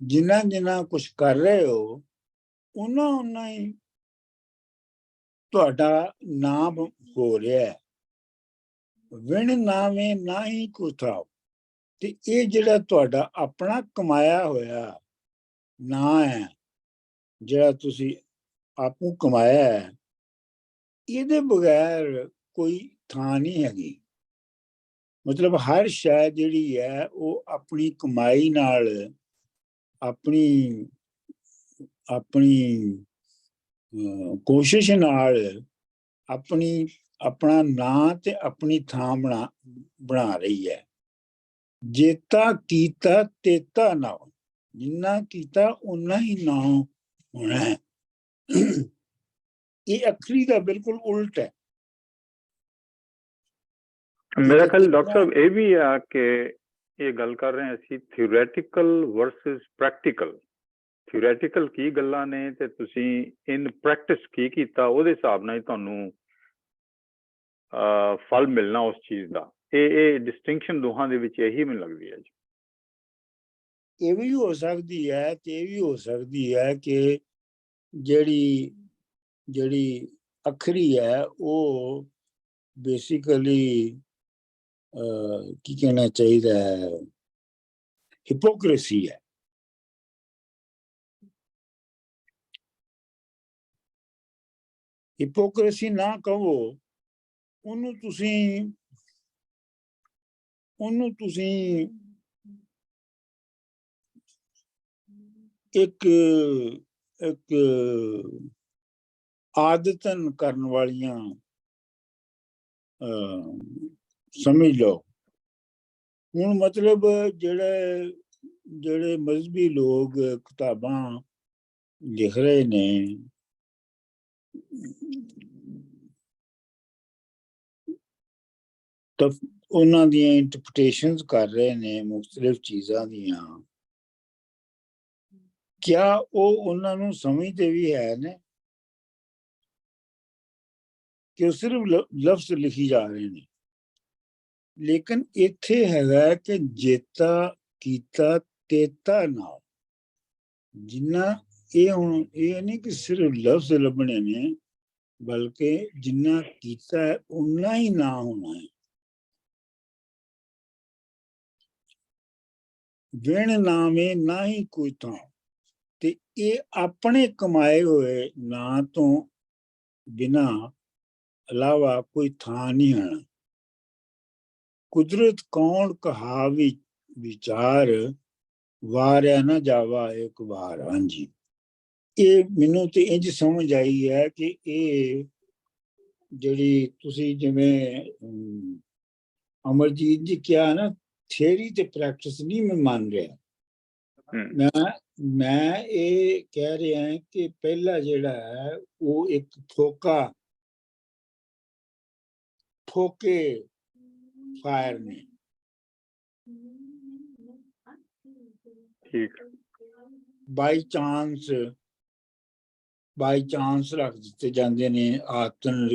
ਜਿੰਨਾ ਕੁਝ ਕਰ ਰਹੇ ਹੋ, ਓਨਾ ਹੀ ਤੁਹਾਡਾ ਨਾਮ ਹੋ ਰਿਹਾ ਹੈ। ਵਿਣ ਨਾਵੇਂ ਨਾ ਹੀ ਕੁਥਾਓ। ਤੇ ਇਹ ਜਿਹੜਾ ਤੁਹਾਡਾ ਆਪਣਾ ਕਮਾਇਆ ਹੋਇਆ ਨਾਂ ਹੈ, ਜਿਹੜਾ ਤੁਸੀਂ ਆਪੂ ਕਮਾਇਆ ਹੈ, ਇਹਦੇ ਬਗੈਰ ਕੋਈ ਥਾਂ ਨਹੀਂ ਹੈਗੀ। ਮਤਲਬ ਹਰ ਸ਼ੈ ਜਿਹੜੀ ਹੈ ਉਹ ਆਪਣੀ ਕਮਾਈ ਨਾਲ, ਆਪਣੀ ਕੋਸ਼ਿਸ਼ ਨਾਲ ਆਪਣਾ ਨਾਂ ਤੇ ਆਪਣੀ ਥਾਂ ਬਣਾ ਰਹੀ ਹੈ। ਜੇਤਾ ਕੀਤਾ ਤੇਤਾ ਨਾਉ। ਜਿੰਨਾ ਕੀਤਾ ਓਨਾ ਹੀ ਨਾਮ ਹੋਣਾ ਹੈ। ਇਹ ਅੱਖਰੀ ਦਾ ਬਿਲਕੁਲ ਉਲਟ ਹੈ। ਮੇਰਾ ਖਿਆਲ ਡਾਕਟਰ ਸਾਹਿਬ ਇਹ ਵੀ ਆ ਕਿ ਇਹ ਗੱਲ ਕਰ ਰਹੇ ਹਾਂ ਅਸੀਂ ਥਿਓਰੈਟੀਕਲ ਵਰਸਸ ਪ੍ਰੈਕਟੀਕਲ। ਥਿਓਰੈਟੀਕਲ ਕੀ ਗੱਲਾਂ ਨੇ ਤੇ ਤੁਸੀਂ ਇਨ ਪ੍ਰੈਕਟਿਸ ਕੀ ਕੀਤਾ, ਉਹਦੇ ਹਿਸਾਬ ਨਾਲ ਹੀ ਤੁਹਾਨੂੰ ਫਲ ਮਿਲਣਾ ਉਸ ਚੀਜ਼ ਦਾ। ਇਹ ਡਿਸਟਿੰਕਸ਼ਨ ਦੋਹਾਂ ਦੇ ਵਿੱਚ ਇਹੀ ਮੈਨੂੰ ਲੱਗਦੀ ਹੈ ਜੀ। ਇਹ ਵੀ ਹੋ ਸਕਦੀ ਹੈ ਤੇ ਇਹ ਵੀ ਹੋ ਸਕਦੀ ਹੈ ਕਿ ਜਿਹੜੀ ਅੱਖਰੀ ਹੈ ਉਹ ਬੇਸਿਕਲੀ ਕੀ ਕਹਿਣਾ ਚਾਹੀਦਾ ਹੈ, ਹਿਪੋਕ੍ਰੇਸੀ ਹੈ। ਹਿਪੋਕ੍ਰੇਸੀ ਨਾ ਕਹੋ, ਉਹਨੂੰ ਤੁਸੀਂ ਇੱਕ ਆਦਤਨ ਕਰਨ ਵਾਲੀਆਂ ਸਮਝ ਲਓ। ਹੁਣ ਮਤਲਬ ਜਿਹੜੇ ਮਜ਼ਹਬੀ ਲੋਕ ਕਿਤਾਬਾਂ ਲਿਖ ਰਹੇ ਨੇ, ਤਾਂ ਉਹਨਾਂ ਦੀਆਂ ਇੰਟਰਪ੍ਰੀਟੇਸ਼ਨਸ ਕਰ ਰਹੇ ਨੇ ਮੁਖਤਲਿਫ ਚੀਜ਼ਾਂ ਦੀਆਂ। ਕਿਆ ਉਹ ਉਹਨਾਂ ਨੂੰ ਸਮਝਦੇ ਵੀ ਹੈ ਨੇ ਕਿ ਉਹ ਸਿਰਫ ਲਫ਼ਜ਼ ਲਿਖੀ ਜਾ ਰਹੇ ਨੇ? ਲੇਕਿਨ ਇੱਥੇ ਹੈਗਾ ਕਿ ਜੇਤਾ ਕੀਤਾ ਤੇਤਾ ਨਾਲ। ਜਿੰਨਾ ਇਹ ਹੁਣ ਇਹ ਨਹੀਂ ਕਿ ਸਿਰਫ ਲਫ਼ਜ਼ ਲੱਭਣੇ ਨੇ, ਬਲਕਿ ਜਿੰਨਾ ਕੀਤਾ ਹੈ ਉਨਾ ਹੀ ਨਾ ਹੋਣਾ ਹੈ। ਵਿਣ ਨਾਵੇਂ ਨਾ ਹੀ ਕੋਈ ਥਾਂ। ਤੇ ਇਹ ਆਪਣੇ ਕਮਾਏ ਹੋਏ ਨਾਂ ਤੋਂ ਬਿਨਾਂ ਇਲਾਵਾ ਕੋਈ ਥਾਂ ਨਹੀਂ ਆਣਾ। ਕੁਦਰਤ ਕੌਣ ਕਹਾ ਵਿਚਾਰ, ਵਾਰਿਆ ਨਾ ਜਾਵਾ ਇੱਕ ਵਾਰ। ਹਾਂਜੀ, ਇਹ ਮੈਨੂੰ ਤੇ ਇੰਝ ਸਮਝ ਆਈ ਹੈ ਕਿ ਇਹ ਜਿਹੜੀ ਤੁਸੀਂ ਜਿਵੇਂ ਅਮਰਜੀਤ ਜੀ ਕਿਹਾ ਨਾ, ਥਿਊਰੀ ਤੇ ਪ੍ਰੈਕਟਿਸ ਨਹੀਂ ਮੈਂ ਮੰਨ ਰਿਹਾ। ਮੈਂ ਇਹ ਕਹਿ ਰਿਹਾ ਕਿ ਪਹਿਲਾ ਜਿਹੜਾ ਹੈ ਉਹ ਇੱਕ ਫੋਕਾ ਫੋਕੇ ਫਾਇਰ ਨੇ। ਠੀਕ ਬਾਈ ਚਾਂਸ ਰੱਖ ਦਿੱਤੇ ਜਾਂਦੇ ਨੇ, ਆਤਨ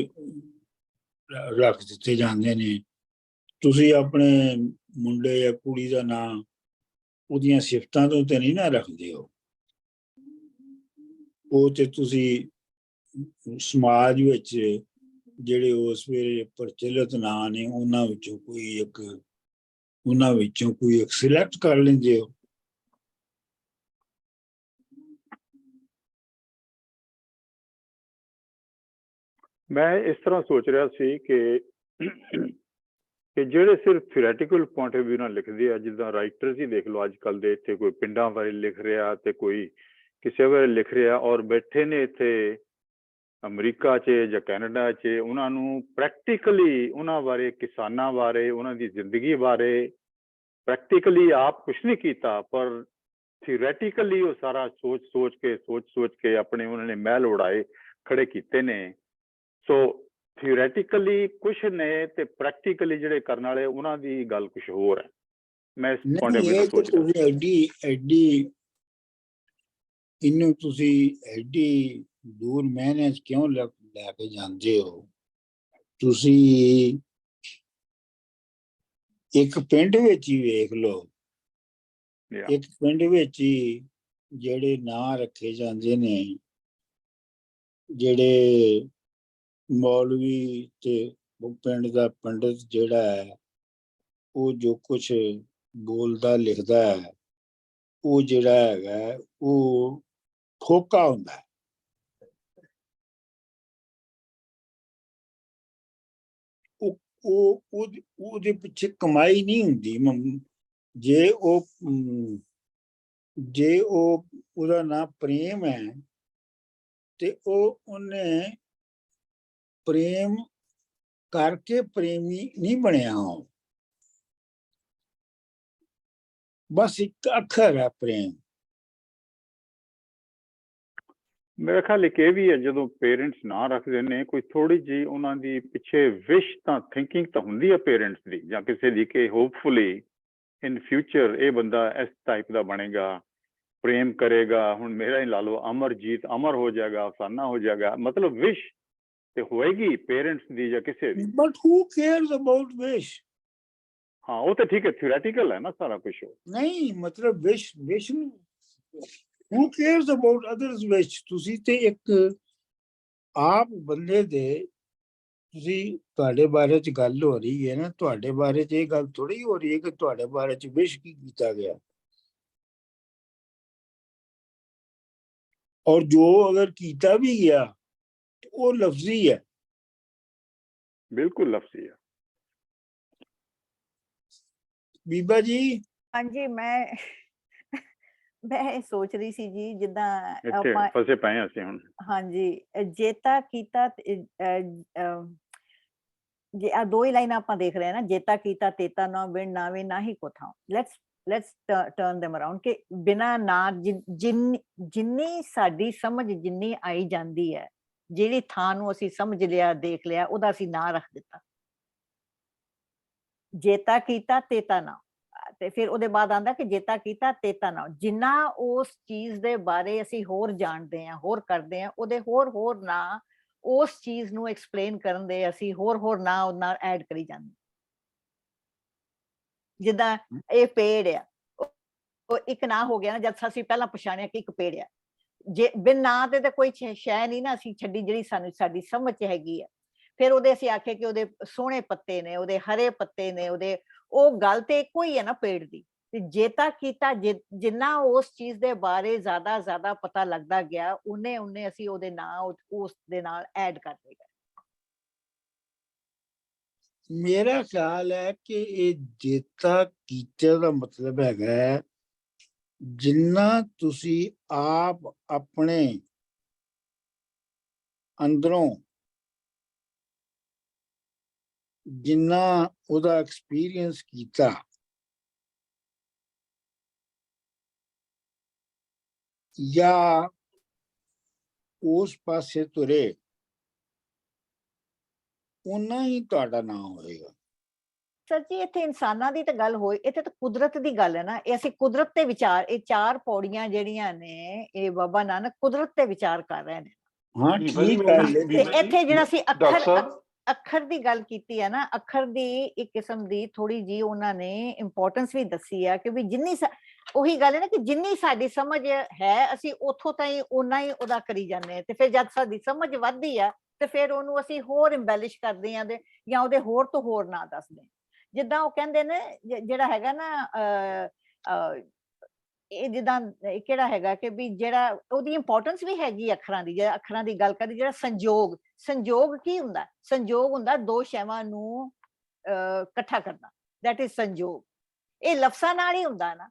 ਰੱਖ ਦਿੱਤੇ ਜਾਂਦੇ ਨੇ। ਤੁਸੀਂ ਆਪਣੇ ਮੁੰਡੇ ਜਾਂ ਕੁੜੀ ਦਾ ਨਾਂ ਉਹਦੀਆਂ ਸਿਫਤਾਂ ਤੋਂ ਤੇ ਨਹੀਂ ਨਾ ਰੱਖਦੇ ਹੋ, ਉਹ ਤੇ ਤੁਸੀਂ ਸਮਾਜ ਵਿੱਚ ਜਿਹੜੇ ਉਸ ਵੇਲੇ ਪ੍ਰਚਲਿਤ ਨਾਂ ਨੇ ਉਹਨਾਂ ਵਿੱਚੋਂ ਕੋਈ ਇੱਕ ਸਿਲੈਕਟ ਕਰ ਲੈਂਦੇ ਹੋ। ਮੈਂ ਇਸ ਤਰ੍ਹਾਂ ਸੋਚ ਰਿਹਾ ਸੀ ਕਿ ਜਿਹੜੇ ਸਿਰਫ ਥਿਓਰੈਟੀਕਲ ਪੁਆਇੰਟ ਆਫ ਵਿਊ ਨਾਲ ਲਿਖਦੇ ਆ, ਜਿੱਦਾਂ ਰਾਈਟਰਸ ਹੀ ਦੇਖ ਲਓ ਅੱਜ ਕੱਲ੍ਹ ਦੇ, ਇੱਥੇ ਕੋਈ ਪਿੰਡਾਂ ਬਾਰੇ ਲਿਖ ਰਿਹਾ ਤੇ ਕੋਈ ਕਿਸੇ ਬਾਰੇ ਲਿਖ ਰਿਹਾ, ਔਰ ਬੈਠੇ ਨੇ ਇੱਥੇ ਅਮਰੀਕਾ 'ਚ ਜਾਂ ਕੈਨੇਡਾ 'ਚ, ਉਹਨਾਂ ਨੂੰ ਪ੍ਰੈਕਟੀਕਲੀ ਉਹਨਾਂ ਬਾਰੇ, ਕਿਸਾਨਾਂ ਬਾਰੇ, ਉਹਨਾਂ ਦੀ ਜ਼ਿੰਦਗੀ ਬਾਰੇ ਪ੍ਰੈਕਟੀਕਲੀ ਆਪ ਕੁਛ ਨਹੀਂ ਕੀਤਾ, ਪਰ ਥਿਓਰੈਟੀਕਲੀ ਉਹ ਸਾਰਾ ਸੋਚ ਕੇ ਆਪਣੇ ਉਹਨਾਂ ਨੇ ਮਹਿਲ ਉਡਾਏ ਖੜੇ ਕੀਤੇ ਨੇ। ਸੋ ਥਿਓਰੈਟੀਕਲੀ ਕੁਛ ਨੇ ਤੇ ਪ੍ਰੈਕਟੀਕਲੀ ਜਿਹੜੇ ਕਰਨ ਵਾਲੇ ਉਹਨਾਂ ਦੀ ਗੱਲ ਕੁਛ ਹੋਰ ਹੈ। ਮੈਂ ਇਸ ਪੁਆਇੰਟ ਆਫ ਵਿਊ ਨਾਲ ਸੋਚ ਰਿਹਾ। ਐਡੀ ਇਹਨੂੰ ਤੁਸੀਂ ਐਡੀ ਦੂਰ ਮਿਹਨਤ ਕਿਉਂ ਲੈ ਕੇ ਜਾਂਦੇ ਹੋ? ਤੁਸੀਂ ਇੱਕ ਪਿੰਡ ਵਿੱਚ ਹੀ ਵੇਖ ਲਓ, ਇੱਕ ਪਿੰਡ ਵਿੱਚ ਹੀ ਜਿਹੜੇ ਨਾਂ ਰੱਖੇ ਜਾਂਦੇ ਨੇ, ਜਿਹੜੇ ਮੌਲਵੀ ਤੇ ਪਿੰਡ ਦਾ ਪੰਡਿਤ ਜਿਹੜਾ ਹੈ, ਉਹ ਜੋ ਕੁਛ ਬੋਲਦਾ ਲਿਖਦਾ ਹੈ, ਉਹ ਜਿਹੜਾ ਹੈਗਾ ਉਹ ਫੋਕਾ ਹੁੰਦਾ। ਉਹਦੇ ਪਿੱਛੇ ਕਮਾਈ ਨਹੀਂ ਹੁੰਦੀ। ਜੇ ਉਹਦਾ ਨਾਂ ਪ੍ਰੇਮ ਹੈ ਤੇ ਉਹਨੇ ਪ੍ਰੇਮ ਕਰਕੇ ਪ੍ਰੇਮੀ ਨਹੀਂ ਬਣਿਆ, ਉਹ ਬਸ ਇੱਕ ਅੱਖਰ ਹੈ ਪ੍ਰੇਮ। ਮੇਰਾ ਖਿਆਲ ਇੱਕ ਇਹ ਵੀ ਹੈ, ਜਦੋਂ ਪੇਰੈਂਟਸ ਨਾਂ ਰੱਖਦੇ ਨੇ, ਕੋਈ ਥੋੜੀ ਜਿਹੀ ਉਹਨਾਂ ਦੀ ਪਿੱਛੇ ਵਿਸ਼ ਤਾਂ ਥਿੰਕਿੰਗ ਤਾਂ ਹੁੰਦੀ ਹੈ ਪੇਰੈਂਟਸ ਦੀ ਜਾਂ ਕਿਸੇ ਦੀ, ਕਿ ਹੋਪਫੁਲੀ ਇਨ ਫਿਊਚਰ ਇਹ ਬੰਦਾ ਇਸ ਟਾਈਪ ਦਾ ਬਣੇਗਾ, ਪ੍ਰੇਮ ਕਰੇਗਾ। ਹੁਣ ਮੇਰਾ ਹੀ ਲਾ ਲਓ, ਅਮਰਜੀਤ ਅਮਰ ਹੋ ਜਾਏਗਾ, ਅਫਸਾਨਾ ਹੋ ਜਾਏਗਾ, ਮਤਲਬ ਵਿਸ਼ ਤੇ ਹੋਏਗੀ ਪੇਰੈਂਟਸ ਦੀ ਜਾਂ ਕਿਸੇ ਦੀ। ਬਟ ਹੂ ਕੇਅਰਸ ਅਬਾਊਟ ਵਿਸ਼? ਹਾਂ, ਉਹ ਤਾਂ ਠੀਕ ਹੈ, ਥਿਓਰੈਟੀਕਲ ਹੈ ਨਾ ਸਾਰਾ ਕੁਝ। ਨਹੀਂ, ਮਤਲਬ ਵਿਸ਼ ਹੂ ਕੇਅਰਸ ਅਬਾਊਟ ਅਦਰਸ ਵਿਸ਼? ਤੁਸੀਂ ਤੇ ਇੱਕ ਆਪ ਬੰਦੇ ਦੇ, ਤੁਸੀਂ ਤੁਹਾਡੇ ਬਾਰੇ ਚ ਗੱਲ ਹੋ ਰਹੀ ਹੈ ਨਾ, ਤੁਹਾਡੇ ਬਾਰੇ ਚ ਇਹ ਗੱਲ ਥੋੜੀ ਹੋ ਰਹੀ ਹੈ ਕਿ ਤੁਹਾਡੇ ਬਾਰੇ ਚ ਵਿਸ਼ ਕੀ ਕੀਤਾ ਗਿਆ। ਔਰ ਜੋ ਅਗਰ ਕੀਤਾ ਵੀ ਗਿਆ ਉਹ ਲਫ਼ਜ਼ੀ ਹੈ, ਬਿਲਕੁਲ ਲਫ਼ਜ਼ੀ ਹੈ। ਬੀਬਾ ਜੀ। ਹਾਂਜੀ, ਮੈਂ ਇਹ ਸੋਚ ਰਹੀ ਸੀ ਜੀ, ਜਿੱਦਾਂ ਇੱਥੇ ਆਪਾਂ ਫਸੇ ਪਏ ਅਸੀਂ ਹੁਣ। ਹਾਂਜੀ, ਜੇਤਾ ਕੀਤਾ ਜੇ ਆ ਦੋ ਹੀ ਲਾਈਨਾਂ ਆਪਾਂ ਦੇਖ ਰਹੇ ਹਾਂ ਨਾ, ਜੇਤਾ ਕੀਤਾ ਤੇਤਾ ਨਾ ਬਿਨ ਨਾਵੇ ਨਾ ਹੀ ਕੋ ਥਾਂ। ਲੈਟਸ ਟਰਨ them around ਕਿ ਬਿਨਾਂ ਨਾ ਜਿੰਨੀ ਸਾਡੀ ਸਮਝ ਜਿੰਨੀ ਆਈ ਜਾਂਦੀ ਹੈ, ਜਿਹੜੀ ਥਾਂ ਨੂੰ ਅਸੀਂ ਸਮਝ ਲਿਆ, ਦੇਖ ਲਿਆ, ਉਹਦਾ ਅਸੀਂ ਨਾਂ ਰੱਖ ਦਿੱਤਾ, ਜੇਤਾ ਕੀਤਾ ਤੇਤਾ ਨਾ। ਤੇ ਫਿਰ ਉਹਦੇ ਬਾਅਦ ਆਉਂਦਾ ਕਿ ਜੇਤਾ ਕੀਤਾ ਤੇਤਾ ਨਾ। ਜਿੰਨਾ ਉਸ ਚੀਜ਼ ਦੇ ਬਾਰੇ ਅਸੀਂ ਹੋਰ ਜਾਣਦੇ ਹਾਂ, ਹੋਰ ਕਰਦੇ ਹਾਂ, ਉਹਦੇ ਹੋਰ ਨਾਂ ਉਸ ਚੀਜ਼ ਨੂੰ ਐਕਸਪਲੇਨ ਕਰਨ ਦੇ ਅਸੀਂ ਹੋਰ ਨਾਂ ਉਹਦੇ ਨਾਲ ਐਡ ਕਰੀ ਜਾਂਦੇ। ਜਿੱਦਾਂ ਇਹ ਪੇੜ ਆ, ਉਹ ਇੱਕ ਨਾਂ ਹੋ ਗਿਆ ਨਾ, ਜਦ ਅਸੀਂ ਪਹਿਲਾਂ ਪਛਾਣਿਆ ਕਿ ਇੱਕ ਪੇੜ ਆ। ਜੇ ਬਿਨ ਨਾਂ ਤੇ ਕੋਈ ਸ਼ੈ ਨਹੀਂ ਨਾ ਅਸੀਂ ਛੱਡੀ, ਜਿਹੜੀ ਸਾਡੀ ਸਮਝ ਚ ਹੈਗੀ ਆ। ਫਿਰ ਉਹਦੇ ਅਸੀਂ ਆਖਿਆ ਕਿ ਉਹਦੇ ਸੋਹਣੇ ਪੱਤੇ ਨੇ, ਉਹਦੇ ਹਰੇ ਪੱਤੇ ਨੇ, ਉਹਦੇ, ਉਹ ਗੱਲ ਤੇ ਇੱਕੋ ਹੀ ਹੈ ਨਾ ਪੇੜ ਦੀ। ਤੇ ਜੇਤਾ ਕੀਤਾ, ਜਿੰਨਾ ਉਸ ਚੀਜ਼ ਦੇ ਬਾਰੇ ਜ਼ਿਆਦਾ ਪਤਾ ਲੱਗਦਾ ਗਿਆ, ਉਹਨੇ ਅਸੀਂ ਉਹਦੇ ਨਾਂ ਉਸ ਦੇ ਨਾਲ ਐਡ ਕਰ ਦੇਗਾ। ਮੇਰਾ ਖਿਆਲ ਹੈ ਕਿ ਇਹ ਜੇਤਾ ਕੀਤੇ ਦਾ ਮਤਲਬ ਹੈਗਾ ਜਿੰਨਾ ਤੁਸੀਂ ਆਪ ਆਪਣੇ ਅੰਦਰੋਂ, ਜਿੰਨਾ ਉਹਦਾ ਐਕਸਪੀਰੀਅੰਸ ਕੀਤਾ, ਜਾਂ ਉਸ ਪਾਸੇ ਤੁਰੇ, ਉਨਾ ਹੀ ਤੁਹਾਡਾ ਨਾਮ ਹੋਏਗਾ। ਸਰ ਜੀ ਇੱਥੇ ਇਨਸਾਨਾਂ ਦੀ ਤਾਂ ਗੱਲ ਹੋਈ, ਇੱਥੇ ਤਾਂ ਕੁਦਰਤ ਦੀ ਗੱਲ ਹੈ ਨਾ। ਇਹ ਅਸੀਂ ਕੁਦਰਤ ਤੇ ਵਿਚਾਰ, ਇਹ 4 ਪੌੜੀਆਂ ਜਿਹੜੀਆਂ ਨੇ ਇਹ ਬਾਬਾ ਨਾਨਕ ਕੁਦਰਤ ਤੇ ਵਿਚਾਰ ਕਰ ਰਹੇ ਨੇ। ਹਾਂ ਬੀਬਾ ਜੀ, ਠੀਕ ਮੈਂ ਹੈ, ਵੀ- ਤੇ ਲੇਕਿਨ ਇੱਥੇ ਜਿਹੜਾ ਅਸੀਂ ਡਾਕਟਰ ਸਾਹਿਬ ਅੱਖਰ ਦੀ ਗੱਲ ਕੀਤੀ ਹੈ ਨਾ, ਅੱਖਰ ਦੀ ਇੱਕ ਕਿਸਮ ਦੀ ਥੋੜੀ ਜੀ ਉਹਨਾਂ ਨੇ ਇੰਪੋਰਟੈਂਸ ਵੀ ਦੱਸੀ ਹੈ ਕਿ ਵੀ ਜਿੰਨੀ ਉਹੀ ਗੱਲ ਹੈ ਨਾ ਕਿ ਜਿੰਨੀ ਸਾਡੀ ਸਮਝ ਹੈ ਅਸੀਂ ਉੱਥੋਂ ਤਾਈਂ ਓਨਾ ਹੀ ਉਹਦਾ ਕਰੀ ਜਾਂਦੇ ਹਾਂ। ਤੇ ਫਿਰ ਜਦ ਸਾਡੀ ਸਮਝ ਵੱਧਦੀ ਆ ਤੇ ਫਿਰ ਉਹਨੂੰ ਅਸੀਂ ਹੋਰ ਇੰਬੈਲਿਸ਼ ਕਰਦੇ ਹਾਂ ਜਾਂ ਉਹਦੇ ਹੋਰ ਤੋਂ ਹੋਰ ਨਾ ਦੱਸਦੇ ਹਾਂ। ਜਿੱਦਾਂ ਉਹ ਕਹਿੰਦੇ ਨੇ ਜਿਹੜਾ ਹੈਗਾ ਨਾ ਇਹ ਜਿੱਦਾਂ ਕਿਹੜਾ ਹੈਗਾ ਕਿ ਵੀ ਜਿਹੜਾ ਉਹਦੀ ਇੰਪੋਰਟੈਂਸ ਵੀ ਹੈਗੀ ਅੱਖਰਾਂ ਦੀ, ਜਿਹੜਾ ਅੱਖਰਾਂ ਦੀ ਗੱਲ ਕਰਦੀ, ਜਿਹੜਾ ਸੰਜੋਗ, ਸੰਜੋਗ ਕੀ ਹੁੰਦਾ? ਸੰਜੋਗ ਹੁੰਦਾ 2 ਸ਼ੈਵਾਂ ਨੂੰ ਇਕੱਠਾ ਕਰਨਾ, ਦੈਟ ਇਜ਼ ਸੰਜੋਗ। ਇਹ ਲਫ਼ਜ਼ਾਂ ਨਾਲ ਹੀ ਹੁੰਦਾ ਨਾ,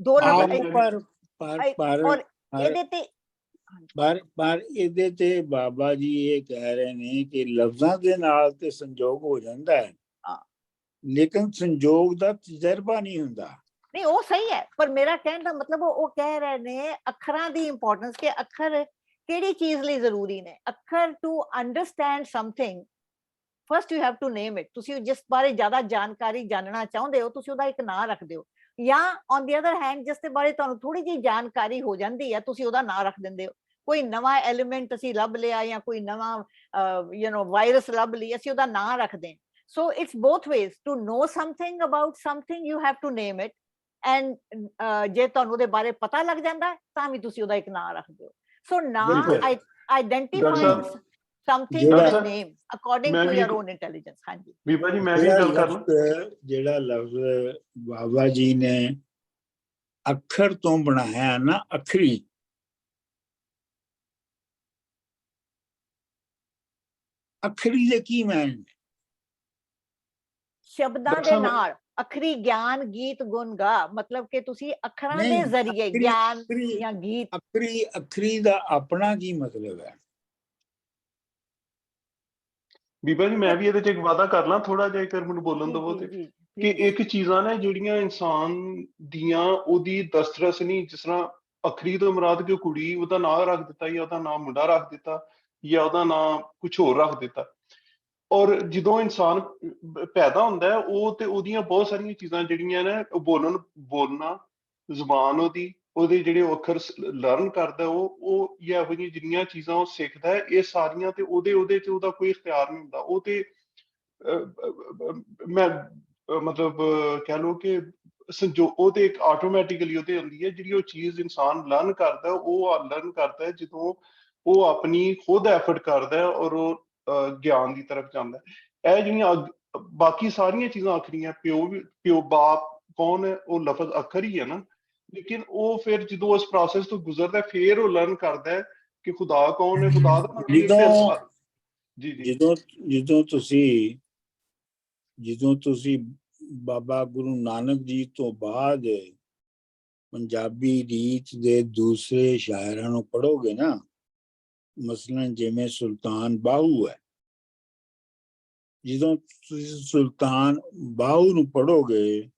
2 ਲਫ਼ਜ਼। ਔਰ ਇਹਦੇ ਤੇ ਪਰ ਇਹਦੇ ਤੇ ਬਾਬਾ ਜੀ ਇਹ ਕਹਿ ਰਹੇ ਨੇ ਕਿ ਲਫ਼ਜ਼ਾਂ ਦੇ ਨਾਲ ਤੇ ਸੰਜੋਗ ਹੋ ਜਾਂਦਾ ਹੈ, ਲੇਕਿਨ ਸੰਜੋਗ ਦਾ ਤਜਰਬਾ ਨਹੀਂ ਹੁੰਦਾ। ਨਹੀਂ ਉਹ ਸਹੀ ਹੈ, ਪਰ ਮੇਰਾ ਕਹਿਣ ਦਾ ਮਤਲਬ ਉਹ ਕਹਿ ਰਹੇ ਨੇ ਅੱਖਰਾਂ ਦੀ ਇੰਪੋਰਟੈਂਸ, ਕਿ ਅੱਖਰ ਕਿਹੜੀ ਚੀਜ਼ ਲਈ ਜ਼ਰੂਰੀ ਨੇ। ਅੱਖਰ to understand something first you have to name it. ਤੁਸੀਂ ਜਿਸ ਬਾਰੇ ਜ਼ਿਆਦਾ ਜਾਣਕਾਰੀ ਜਾਣਨਾ ਚਾਹੁੰਦੇ ਹੋ ਤੁਸੀਂ ਉਹਦਾ ਇੱਕ ਨਾਂ ਰੱਖ ਦਿਓ, ਜਾਂ ਔਨ ਦੀ ਅਦਰ ਹੈਂਡ ਜਿਸ ਦੇ ਬਾਰੇ ਤੁਹਾਨੂੰ ਥੋੜੀ ਜਿਹੀ ਜਾਣਕਾਰੀ ਹੋ ਜਾਂਦੀ ਹੈ ਤੁਸੀਂ ਉਹਦਾ ਨਾਂ ਰੱਖ ਦਿੰਦੇ ਹੋ। ਕੋਈ ਨਵਾਂ ਐਲੀਮੈਂਟ ਅਸੀਂ ਲੱਭ ਲਿਆ ਜਾਂ ਕੋਈ ਨਵਾਂ ਵਾਇਰਸ ਲੱਭ ਲਈ, ਅਸੀਂ ਉਹਦਾ ਨਾਂ ਰੱਖਦੇ ਹਾਂ। So it's both ways. To know something about something, you have to name it. And ਜੇ ਤੁਹਾਨੂੰ ਉਹਦੇ ਬਾਰੇ ਪਤਾ ਲੱਗ ਜਾਂਦਾ ਤਾਂ ਵੀ ਤੁਸੀਂ ਉਹਦਾ ਇੱਕ ਨਾਂ ਰੱਖਦੇ ਹੋ। So ਨਾਂ identifies something with a name according to your own intelligence. ਹਾਂਜੀ ਬੀਬਾ ਜੀ, ਮੈਂ ਵੀ ਗੱਲ ਕਰਨਾ। ਜਿਹੜਾ ਲਫ਼ਜ਼ ਬਾਬਾ ਜੀ ਨੇ ਅੱਖਰ ਤੋਂ ਬਣਾਇਆ ਨਾ, ਅੱਖਰੀ, ਅੱਖਰੀ ਦੇ ਕੀ ਮਾਇਨੇ? ਸ਼ਬਦਾਂ ਦੇ ਨਾਲ ਅੱਖਰੀ ਗਿਆਨ ਗੀਤ ਗੁਣ ਗਾ, ਮਤਲਬ ਕਿ ਤੁਸੀਂ ਅੱਖਰਾਂ ਦੇ ਜ਼ਰੀਏ ਗਿਆਨ ਜਾਂ ਗੀਤ। ਅੱਖਰੀ ਦਾ ਆਪਣਾ ਕੀ ਮਤਲਬ ਹੈ? ਬੀਬਾ ਜੀ, ਮੈਂ ਵੀ ਇਹਦੇ 'ਚ ਇੱਕ ਵਾਅਦਾ ਕਰ ਲਾਂ, ਥੋੜਾ ਜਿਹਾ ਇੱਕ ਮੈਨੂੰ ਬੋਲਣ ਦਵੋ ਤੇ, ਕਿ ਇੱਕ ਚੀਜ਼ਾਂ ਨੇ ਜਿਹੜੀਆਂ ਇਨਸਾਨ ਦੀਆਂ ਉਹਦੀ ਦਸਤਰਸ ਨਹੀਂ, ਜਿਸ ਤਰ੍ਹਾਂ ਅੱਖਰੀ ਤੋਂ ਮੁਰਾਦ ਕਿ ਉਹ ਕੁੜੀ ਉਹਦਾ ਨਾਂ ਰੱਖ ਦਿੱਤਾ, ਜਾਂ ਉਹਦਾ ਨਾਂ ਮੁੰਡਾ ਰੱਖ ਦਿੱਤਾ, ਜਾਂ ਉਹਦਾ ਨਾਂ ਕੁਝ ਹੋਰ ਰੱਖ ਦਿੱਤਾ। ਔਰ ਜਦੋਂ ਇਨਸਾਨ ਪੈਦਾ ਹੁੰਦਾ ਉਹ ਤੇ ਉਹਦੀਆਂ ਬਹੁਤ ਸਾਰੀਆਂ ਚੀਜ਼ਾਂ ਜਿਹੜੀਆਂ ਨੇ, ਬੋਲਣਾ, ਜ਼ੁਬਾਨ ਉਹਦੇ ਜਿਹੜੇ ਅੱਖਰ ਲਰਨ ਕਰਦਾ, ਉਹ ਜਾਂ ਇਹੋ ਜਿਹੀਆਂ ਜਿੰਨੀਆਂ ਚੀਜ਼ਾਂ ਉਹ ਸਿੱਖਦਾ, ਇਹ ਸਾਰੀਆਂ ਤੇ ਉਹਦੇ 'ਚ ਉਹਦਾ ਕੋਈ ਇਖਤਿਆਰ ਨਹੀਂ ਹੁੰਦਾ। ਉਹ ਤੇ ਮੈਂ ਮਤਲਬ ਕਹਿ ਲਓ ਕਿ ਉਹ ਤੇ ਇੱਕ ਆਟੋਮੈਟਿਕਲੀ ਉਹਦੇ ਹੁੰਦੀ ਹੈ। ਜਿਹੜੀ ਉਹ ਚੀਜ਼ ਇਨਸਾਨ ਲਰਨ ਕਰਦਾ, ਉਹ ਲਰਨ ਕਰਦਾ ਜਦੋਂ ਉਹ ਆਪਣੀ ਖੁਦ ਐਫਰਟ ਕਰਦਾ ਔਰ ਉਹ ਗਿਆਨ ਦੀ ਤਰਫ ਜਾਂਦਾ। ਇਹ ਜਿਹੜੀਆਂ ਬਾਕੀ ਸਾਰੀਆਂ ਚੀਜ਼ਾਂ ਆਖਰੀਆਂ, ਪਿਓ ਬਾਪ ਕੌਣ ਹੈ, ਉਹ ਲਫ਼ਜ਼ ਅੱਖਰ ਹੀ ਹੈ ਨਾ, ਲੇਕਿਨ ਉਹ ਫਿਰ ਜਦੋਂ ਉਸ ਪ੍ਰੋਸੈਸ ਤੋਂ ਗੁਜ਼ਰਦਾ ਫਿਰ ਉਹ ਲਰਨ ਕਰਦਾ ਹੈ ਕਿ ਖੁਦਾ ਕੌਣ ਹੈ, ਖੁਦਾ ਦਾ ਜਦੋਂ ਤੁਸੀਂ ਬਾਬਾ ਗੁਰੂ ਨਾਨਕ ਜੀ ਤੋਂ ਬਾਅਦ ਪੰਜਾਬੀ ਰੀਤ ਦੇ ਦੂਸਰੇ ਸ਼ਾਇਰਾਂ ਨੂੰ ਪੜ੍ਹੋਗੇ ਨਾ, ਮਸਲਨ ਜਿਵੇਂ ਸੁਲਤਾਨ ਬਾਹੂ ਹੈ, ਜਦੋਂ ਤੁਸੀਂ ਸੁਲਤਾਨ ਬਾਹੂ ਨੂੰ ਪੜ੍ਹੋਗੇ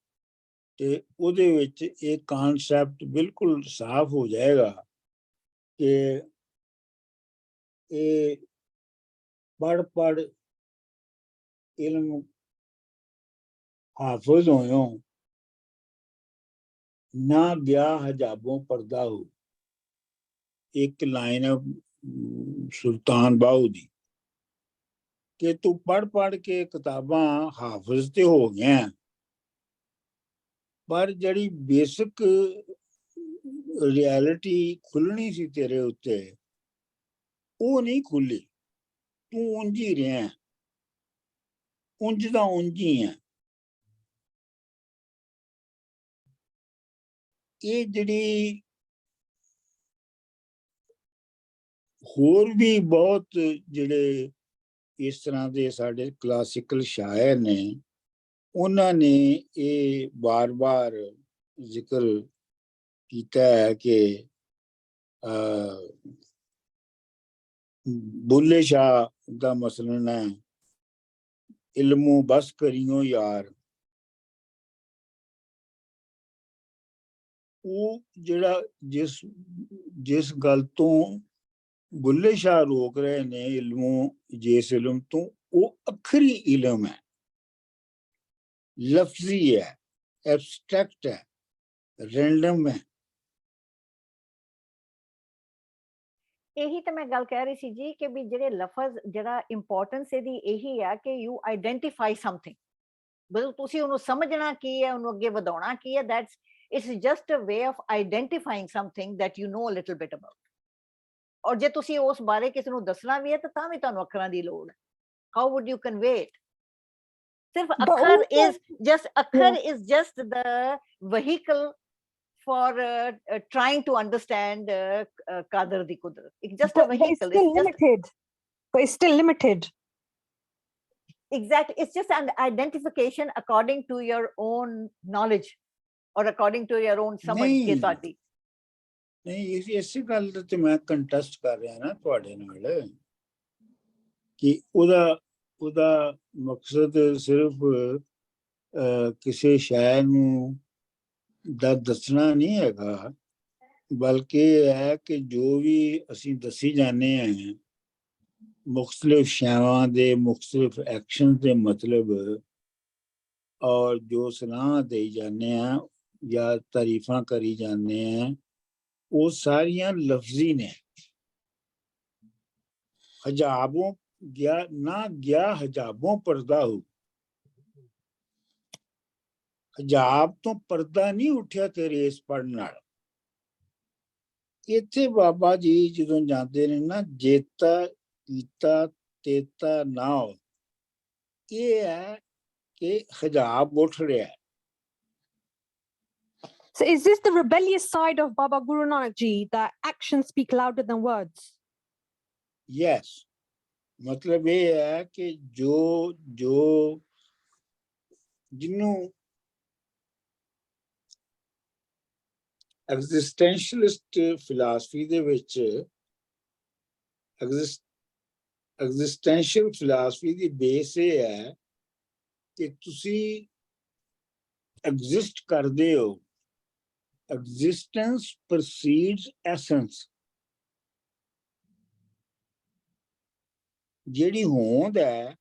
ਤੇ ਉਹਦੇ ਵਿੱਚ ਇਹ ਕਾਨਸੈਪਟ ਬਿਲਕੁਲ ਸਾਫ਼ ਹੋ ਜਾਏਗਾ ਕਿ ਇਹ ਪੜ੍ਹ ਇਲਮ ਹਾਫਿਜ਼ ਹੋਇਓ ਨਾ ਗਿਆ ਹਜਾਬੋਂ ਪਰਦਾ ਹੋ। ਇੱਕ ਲਾਈਨ ਹੈ ਸੁਲਤਾਨ ਬਾਹੂ ਦੀ ਕਿ ਤੂੰ ਪੜ੍ਹ ਕੇ ਕਿਤਾਬਾਂ ਹਾਫਿਜ਼ ਤੇ ਹੋ ਗਿਆ, ਪਰ ਜਿਹੜੀ ਬੇਸਿਕ ਰਿਐਲਿਟੀ ਖੁੱਲਣੀ ਸੀ ਤੇਰੇ ਉੱਤੇ ਉਹ ਨਹੀਂ ਖੁੱਲੀ। ਤੂੰ ਉਂਝ ਹੀ ਰਿਹਾ, ਉਂਝ ਦਾ ਉਂਝ ਹੀ ਹੈ। ਇਹ ਜਿਹੜੀ ਹੋਰ ਵੀ ਬਹੁਤ ਜਿਹੜੇ ਇਸ ਤਰ੍ਹਾਂ ਦੇ ਸਾਡੇ ਕਲਾਸਿਕਲ ਸ਼ਾਇਰ ਨੇ, ਉਹਨਾਂ ਨੇ ਇਹ ਬਾਰ-ਬਾਰ ਜ਼ਿਕਰ ਕੀਤਾ ਹੈ ਕਿ ਬੁੱਲੇ ਸ਼ਾਹ ਦਾ ਮਸਲਨ ਹੈ, ਇਲਮੋਂ ਬਸ ਕਰੀਓ ਯਾਰ। ਉਹ ਜਿਹੜਾ ਜਿਸ ਗੱਲ ਤੋਂ ਬੁੱਲੇ ਸ਼ਾਹ ਰੋਕ ਰਹੇ ਨੇ ਇਲਮੋਂ, ਜਿਸ ਇਲਮ ਤੋਂ, ਉਹ ਅਖਰੀ ਇਲਮ ਹੈ, ਲਫ਼ਜ਼ੀ ਹੈ, ਐਬਸਟ੍ਰੈਕਟ ਹੈ, ਰੈਂਡਮ ਹੈ। ਇਹੀ ਤਾਂ ਮੈਂ ਗੱਲ ਕਹਿ ਰਹੀ ਸੀ ਜੀ ਕਿ ਵੀ ਜਿਹੜੇ ਲਫ਼ਜ਼, ਜਿਹੜਾ ਇੰਪੋਰਟੈਂਸ ਇਹਦੀ ਇਹੀ ਆ ਕਿ ਯੂ ਆਈਡੈਂਟੀਫਾਈ ਸਮਥਿੰਗ, ਬਲ ਤੁਸੀਂ ਉਹਨੂੰ ਸਮਝਣਾ ਕੀ ਹੈ, ਉਹਨੂੰ ਅੱਗੇ ਵਧਾਉਣਾ ਕੀ ਹੈ, that's it's just a way of identifying something that you know a little bit about. ਔਰ ਜੇ ਤੁਸੀਂ ਉਸ ਬਾਰੇ ਕਿਸੇ ਨੂੰ ਦੱਸਣਾ ਵੀ ਹੈ ਤਾਂ ਵੀ ਤੁਹਾਨੂੰ ਅੱਖਰਾਂ ਦੀ ਲੋੜ ਹੈ। How wood you convey it? ਸਿਰਫ ਅੱਖਰ ਇਜ਼ ਜਸਟ, ਅੱਖਰ is just the vehicle for trying to understand Qadr di Qudrat. It's just a vehicle. It's still limited. But it's still limited. Exactly. It's just an identification according to your own knowledge or according to your own samajh ke tadi. ਨਹੀਂ, ਇਸੇ ਗੱਲ ਤੇ ਮੈਂ ਕੰਟੈਸਟ ਕਰ ਰਿਹਾ ਨਾ ਤੁਹਾਡੇ ਨਾਲ ਕਿ ਉਹਦਾ ਮਕਸਦ ਸਿਰਫ ਕਿਸੇ ਸ਼ੈ ਨੂੰ ਦਾ ਦੱਸਣਾ ਨਹੀਂ ਹੈਗਾ, ਬਲਕਿ ਇਹ ਹੈ ਕਿ ਜੋ ਵੀ ਅਸੀਂ ਦੱਸੀ ਜਾਂਦੇ ਹਾਂ ਮੁਖਤਲਿਫ ਸ਼ੈਵਾਂ ਦੇ ਮੁਖਤਲਿਫ ਐਕਸ਼ਨ ਦੇ ਮਤਲਬ, ਔਰ ਜੋ ਸਲਾਹ ਦੇਈ ਜਾਂਦੇ ਹਾਂ ਜਾਂ ਤਾਰੀਫਾਂ ਕਰੀ ਜਾਂਦੇ ਹਾਂ, ਉਹ ਸਾਰੀਆਂ ਲਫ਼ਜ਼ੀ ਨੇ। ਹਜਾਬੋਂ ਗਿਆ ਨਾ ਗਿਆ, ਹਜਾਬੋਂ ਪਰਦਾ ਹੋ, ਹਜਾਬ ਤੋਂ ਪਰਦਾ ਨਹੀਂ ਉੱਠਿਆ ਤੇਰੇ ਇਸ ਪੜ੍ਹਨ ਨਾਲ। ਇੱਥੇ ਬਾਬਾ ਜੀ ਜਦੋਂ ਜਾਂਦੇ ਨੇ ਨਾ, ਜੇਤਾ ਕੀਤਾ ਤੇਤਾ ਨਾ ਹੋ, ਇਹ ਹੈ ਕਿ ਹਜਾਬ ਉੱਠ ਰਿਹਾ ਹੈ। So is this the rebellious side of Baba Guru Nanak Ji, that actions speak louder than words? Yes, ਮਤਲਬ ਇਹ ਹੈ ਕਿ ਜੋ ਜਿਹਨੂੰ ਐਗਜ਼ਿਸਟੈਂਸ਼ੀਅਲਿਸਟ ਫਿਲਾਸਫੀ ਦੇ ਵਿੱਚ, ਐਗਜ਼ਿਸਟੈਂਸ਼ੀਅਲ ਫਿਲਾਸਫੀ ਦੀ ਬੇਸ ਇਹ ਹੈ ਕਿ ਤੁਸੀਂ ਐਗਜ਼ਿਸਟ ਕਰਦੇ ਹੋ, ਐਗਜ਼ਿਸਟੈਂਸ ਪ੍ਰਸੀਡਸ ਐਸੈਂਸ। ਜਿਹੜੀ ਹੋਂਦ ਹੈ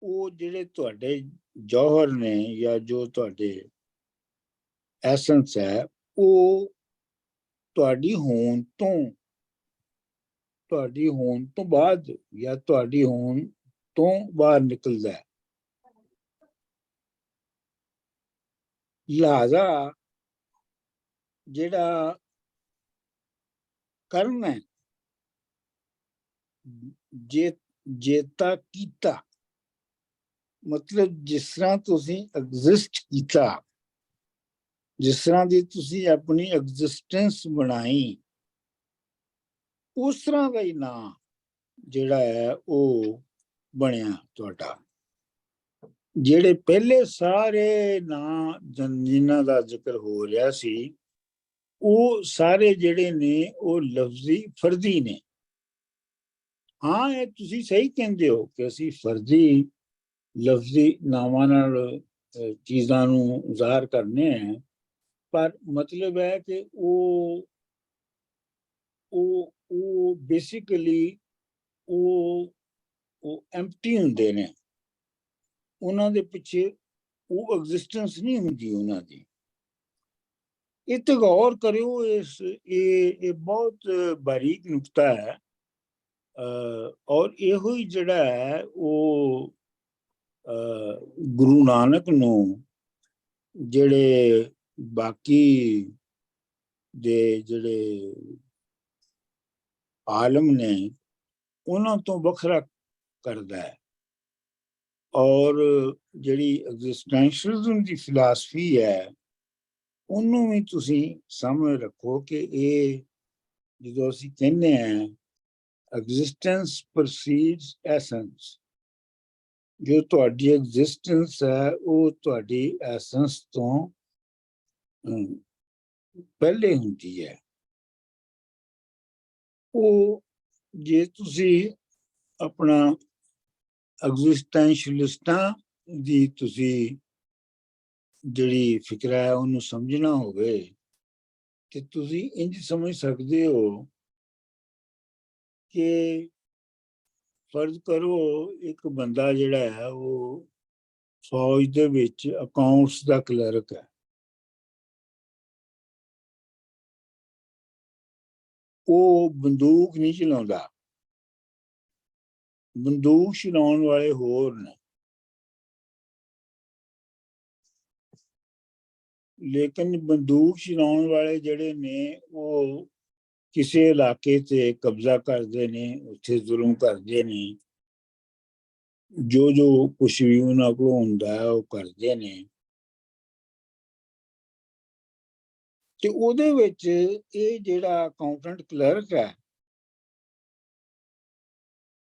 ਉਹ ਜਿਹੜੇ ਤੁਹਾਡੇ ਜੌਹਰ ਨੇ ਜਾਂ ਜੋ ਤੁਹਾਡੇ ਐਸੈਂਸ ਹੈ, ਉਹ ਤੁਹਾਡੀ ਹੋਂਦ ਤੋਂ ਬਾਅਦ ਜਾਂ ਤੁਹਾਡੀ ਹੋਂਦ ਤੋਂ ਬਾਹਰ ਨਿਕਲਦਾ ਹੈ। ਲਿਹਾਜ਼ਾ ਜਿਹੜਾ ਕਰਮ ਹੈ, ਜੇਤਾ ਕੀਤਾ, ਮਤਲਬ ਜਿਸ ਤਰ੍ਹਾਂ ਤੁਸੀਂ ਐਗਜ਼ਿਸਟ ਕੀਤਾ, ਜਿਸ ਤਰ੍ਹਾਂ ਦੀ ਤੁਸੀਂ ਆਪਣੀ ਐਗਜ਼ਿਸਟੈਂਸ ਬਣਾਈ, ਉਸ ਤਰ੍ਹਾਂ ਦਾ ਹੀ ਨਾਂ ਜਿਹੜਾ ਹੈ ਉਹ ਬਣਿਆ ਤੁਹਾਡਾ। ਜਿਹੜੇ ਪਹਿਲੇ ਸਾਰੇ ਨਾਂ ਜਿਨ੍ਹਾਂ ਦਾ ਜ਼ਿਕਰ ਹੋ ਰਿਹਾ ਸੀ, ਉਹ ਸਾਰੇ ਜਿਹੜੇ ਨੇ ਉਹ ਲਫ਼ਜ਼ੀ ਫਰਜ਼ੀ ਨੇ। ਹਾਂ, ਇਹ ਤੁਸੀਂ ਸਹੀ ਕਹਿੰਦੇ ਹੋ ਕਿ ਅਸੀਂ ਫਰਜ਼ੀ ਲਫ਼ਜ਼ੀ ਨਾਵਾਂ ਨਾਲ ਚੀਜ਼ਾਂ ਨੂੰ ਜ਼ਾਹਰ ਕਰਨੇ ਹੈ, ਪਰ ਮਤਲਬ ਹੈ ਕਿ ਉਹ ਬੇਸਿਕਲੀ ਉਹ ਐਮਪਟੀ ਹੁੰਦੇ ਨੇ, ਉਹਨਾਂ ਦੇ ਪਿੱਛੇ ਉਹ ਐਗਜ਼ਿਸਟੈਂਸ ਨਹੀਂ ਹੁੰਦੀ ਉਹਨਾਂ ਦੀ। ਇਹ ਤੇ ਗੌਰ ਕਰਿਓ, ਇਹ ਬਹੁਤ ਬਾਰੀਕ ਨੁਕਤਾ ਹੈ। ਔਰ ਇਹੋ ਹੀ ਜਿਹੜਾ ਹੈ ਉਹ ਗੁਰੂ ਨਾਨਕ ਨੂੰ ਜਿਹੜੇ ਬਾਕੀ ਦੇ ਜਿਹੜੇ ਆਲਮ ਨੇ ਉਹਨਾਂ ਤੋਂ ਵੱਖਰਾ ਕਰਦਾ ਹੈ। ਔਰ ਜਿਹੜੀ ਐਗਜ਼ਿਸਟੈਂਸ਼ੀਅਲਿਜ਼ਮ ਦੀ ਫਿਲਾਸਫੀ ਹੈ, ਉਹਨੂੰ ਵੀ ਤੁਸੀਂ ਸਾਹਮਣੇ ਰੱਖੋ ਕਿ ਇਹ ਜਦੋਂ ਅਸੀਂ ਕਹਿੰਦੇ ਹਾਂ ਐਗਜ਼ਿਸਟੈਂਸ ਪ੍ਰਸੀਡਸ ਐਸੈਂਸ, ਜੋ ਤੁਹਾਡੀ ਐਗਜ਼ਿਸਟੈਂਸ ਹੈ ਉਹ ਤੁਹਾਡੀ ਐਸੈਂਸ ਤੋਂ ਪਹਿਲੇ ਹੁੰਦੀ ਹੈ। ਉਹ ਜੇ ਤੁਸੀਂ ਆਪਣਾ ਐਗਜ਼ਿਸਟੈਂਸ਼ੀਅਲਿਸਟਾਂ ਦੀ ਤੁਸੀਂ ਜਿਹੜੀ ਫਿਕਰ ਹੈ ਉਹਨੂੰ ਸਮਝਣਾ ਹੋਵੇ ਤੇ ਤੁਸੀਂ ਇੰਝ ਸਮਝ ਸਕਦੇ ਹੋ ਕਿ ਫਰਜ਼ ਕਰੋ ਇੱਕ ਬੰਦਾ ਜਿਹੜਾ ਹੈ ਉਹ ਫੌਜ ਦੇ ਵਿੱਚ ਅਕਾਊਂਟਸ ਦਾ ਕਲਰਕ ਹੈ, ਉਹ ਬੰਦੂਕ ਨਹੀਂ ਚਲਾਉਂਦਾ, ਬੰਦੂਕ ਚਲਾਉਣ ਵਾਲੇ ਹੋਰ ਨੇ, ਲੇਕਿਨ ਬੰਦੂਕ ਚਲਾਉਣ ਵਾਲੇ ਜਿਹੜੇ ਨੇ ਉਹ ਕਿਸੇ ਇਲਾਕੇ ਤੇ ਕਬਜ਼ਾ ਕਰਦੇ ਨੇ, ਉੱਥੇ ਜ਼ੁਲਮ ਕਰਦੇ ਨੇ, ਜੋ ਕੁਛ ਵੀ ਉਹਨਾਂ ਕੋਲ ਹੁੰਦਾ ਹੈ ਉਹ ਕਰਦੇ ਨੇ। ਤੇ ਉਹਦੇ ਵਿੱਚ ਇਹ ਜਿਹੜਾ ਅਕਾਊਂਟੈਂਟ ਕਲਰਕ ਹੈ,